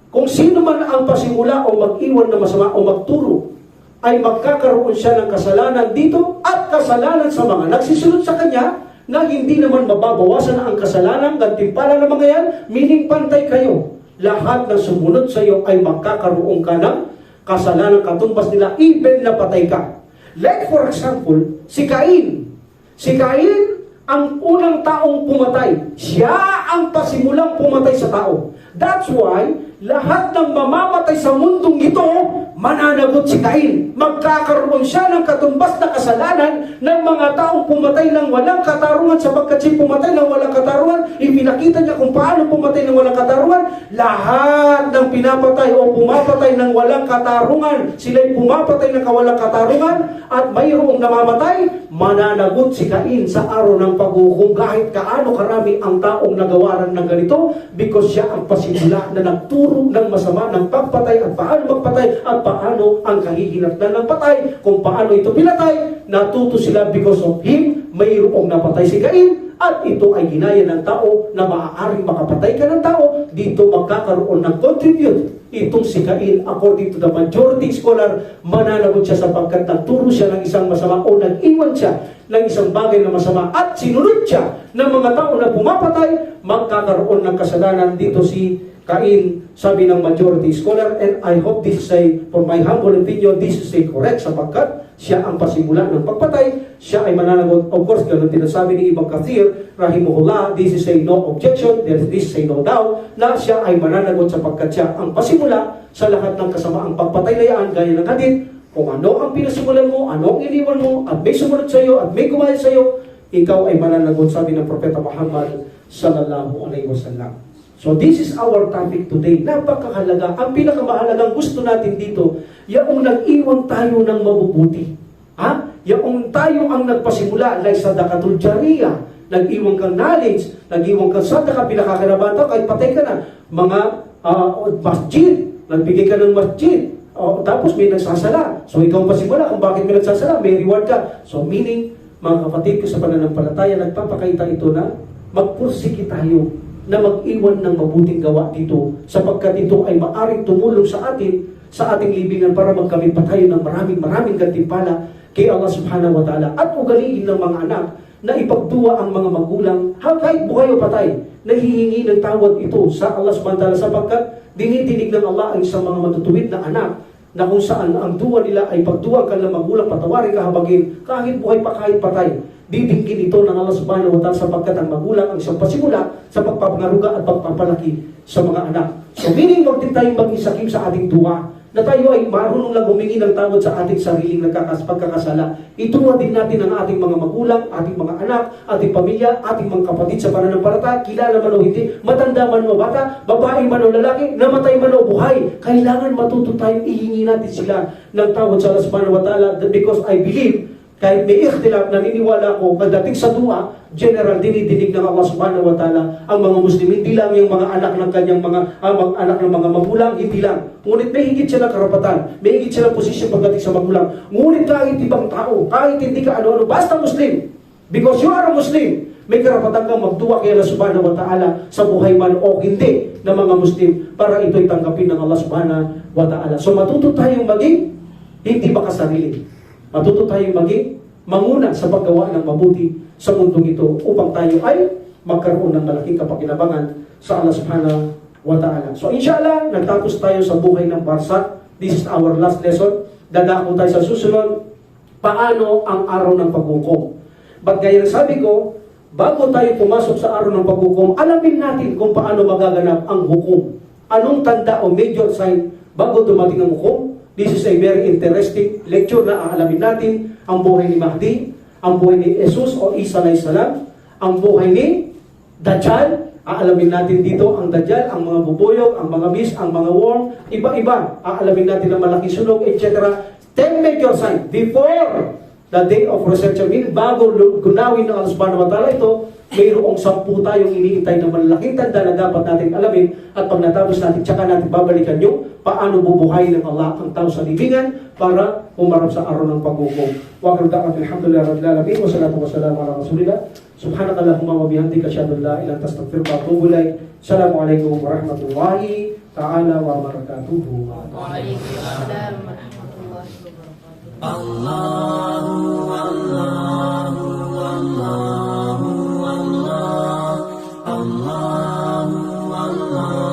Kung sino man ang pasimula o mag-iwan na masama o magturo, ay magkakaroon siya ng kasalanan dito at kasalanan sa mga nagsisunod sa kanya, na hindi naman mababawasan ang kasalanan, gantimpala ng mga yan, meaning pantay kayo. Lahat ng sumunod sa iyo ay magkakaroon ka ng kasalanan katumbas nila, even na patay ka. Like for example, si Cain. Si Cain ang unang taong pumatay. Siya ang pasimulang pumatay sa tao. That's why, lahat ng mamamatay sa mundong ito, mananagot si Cain. Magkakaroon siya ng katumbas na kasalanan ng mga taong pumatay ng walang katarungan, sapagkat siya pumatay ng walang katarungan. Ipinakita niya kung paano pumatay ng walang katarungan. Lahat ng pinapatay o pumapatay ng walang katarungan, sila'y pumapatay ng kawalang katarungan, at mayroong namamatay, mananagot si Cain sa araw ng paghukom. Kahit kaano karami ang taong nagawaran ng ganito, because siya ang pasimula na nagturo ng masama ng pagpatay at paano magpatay at paano ang kahihinatnan ng patay, kung paano ito pinatay. Natuto sila because of him. Mayroong napatay si Cain, at ito ay ginaya ng tao na maaaring makapatay ka ng tao. Dito magkakaroon ng contribute itong si Cain. According to the majority scholar, mananagot siya sapagkat nagturo siya ng isang masama o nag-iwan siya ng isang bagay na masama at sinunod siya ng mga tao na pumapatay. Magkakaroon ng kasalanan dito si Cain, sabi ng majority scholar, and I hope this is for my humble opinion, this is correct, sapagkat siya ang pasimula ng pagpatay, siya ay mananagot. Of course, ganun din sabi ni Ibn Kathir, rahimahullah, this is a no objection, this is a no doubt, na siya ay mananagot sapagkat siya ang pasimula sa lahat ng kasamaang pagpatay na yan, gaya ng hadith. Kung ano ang pinasimulan mo, ano ang iniwan mo, at may sumunod sa iyo, at may gumaya sa iyo, ikaw ay mananagot, sabi ng Propeta Muhammad sallallahu alaihi wasallam. So this is our topic today. Napakahalaga. Ang pinakamahalagang gusto natin dito, yung nag-iwan tayo ng mabubuti. Yung tayo ang nagpasimula, like sa Dakatul Jariyah, nag-iwan kang knowledge, nag-iwan kang sadaka, pinakakaraban ka, kahit patay ka na. Mga masjid, nagbigay ka ng masjid. Tapos may nagsasala. So ikaw pasimula kung bakit may nagsasala, may reward ka. So meaning, mga kapatid ko sa pananampalataya, nagpapakita ito na magpursige tayo na mag-iwan ng mabuting gawa dito, sapagkat ito ay maaring tumulong sa atin, sa ating libingan, para magkamit pa tayo ng maraming gantimpala kay Allah subhanahu wa ta'ala. At ugaliin ng mga anak na ipagduwa ang mga magulang, kahit buhay o patay, nahihingi ng tawad ito sa Allah subhanahu wa ta'ala, sapagkat dinidinig ng Allah ang isang mga matutuwid na anak, na kung saan ang duwa nila ay pagduwa ka ng magulang, patawarin, kahabagin, kahit buhay pa, kahit patay. Didinggin ito ng Allah subhanahu wa ta'ala, sapagkat ang magulang ang isang pasimula sa pagpapangaruga at pagpapalaki sa mga anak. So meaning, huwag din tayong mag-isakim sa ating duwa, na tayo ay marunong lang humingi ng tawad sa ating sariling pagkakasala. Ituwa din natin ang ating mga magulang, ating mga anak, ating pamilya, ating mga kapatid sa pananampalataya, kilala man o hindi, matanda man o bata, babae man o lalaki, namatay man o buhay. Kailangan matuto tayong ihingi natin sila ng tawad sa Allah subhanahu wa ta'ala, because I believe, kahit may ikhtilaf, naniniwala ko, pagdating sa dua, general, dinidinig ng Allah subhanahu wa ta'ala ang mga Muslim, hindi lang yung mga anak ng kanyang mga anak ng mga magulang, hindi lang. Ngunit may higit siya ng karapatan, may higit siya ng posisyon pagdating sa magulang. Ngunit kahit ibang tao, kahit hindi ka ano-ano, basta Muslim, because you are a Muslim, may karapatan kang magduwa kay Allah subhanahu wa ta'ala sa buhay man o hindi ng mga Muslim, para ito'y tanggapin ng Allah subhanahu wa ta'ala. So matuto tayong maging hindi makasarili. Matuto tayong maging manguna sa paggawa ng mabuti sa mundong ito, upang tayo ay magkaroon ng malaking kapakinabangan sa Allah subhanahu wa ta'ala. So inshallah, nagtapos tayo sa buhay ng barsakh. This is our last lesson. Dadako tayo sa susunod. Paano ang araw ng paghukom? But gaya ng sabi ko, bago tayo pumasok sa araw ng paghukom, alamin natin kung paano magaganap ang hukom. Anong tanda o major sign bago dumating ang hukom? This is a very interesting lecture na aalamin natin ang buhay ni Mahdi, ang buhay ni Jesus o Isa alayhis salam, ang buhay ni Dajjal. Aalamin natin dito ang Dajjal, ang mga bubuyog, ang mga beast, ang mga worm, iba-iba. Aalamin natin ang malaking sunog, etc. 10 major signs before the day of resurrection. Meaning, bago gunawin ng Allah subhanahu wa ta'ala ito, mayroong 10 tayong iniintay na malaking tanda na dapat natin alamin, at pag natapos natin, tsaka natin babalikan yung paano bubuhayin ng Allah ang tao sa libingan para umarap sa araw ng paghukom. Wa akhiru da'wana alhamdulillahi rabbil alamin wa salatu wassalamu ala rasulillah. Subhanakallahumma wa bihamdika asyhadu an la ilaha illa anta astaghfiruka wa atubu ilaik. Assalamualaikum warahmatullahi ta'ala wabarakatuh. Waalaikumsalam warahmatullahi wabarakatuh. Allahu Allahu Allahu Allah Allahu Allah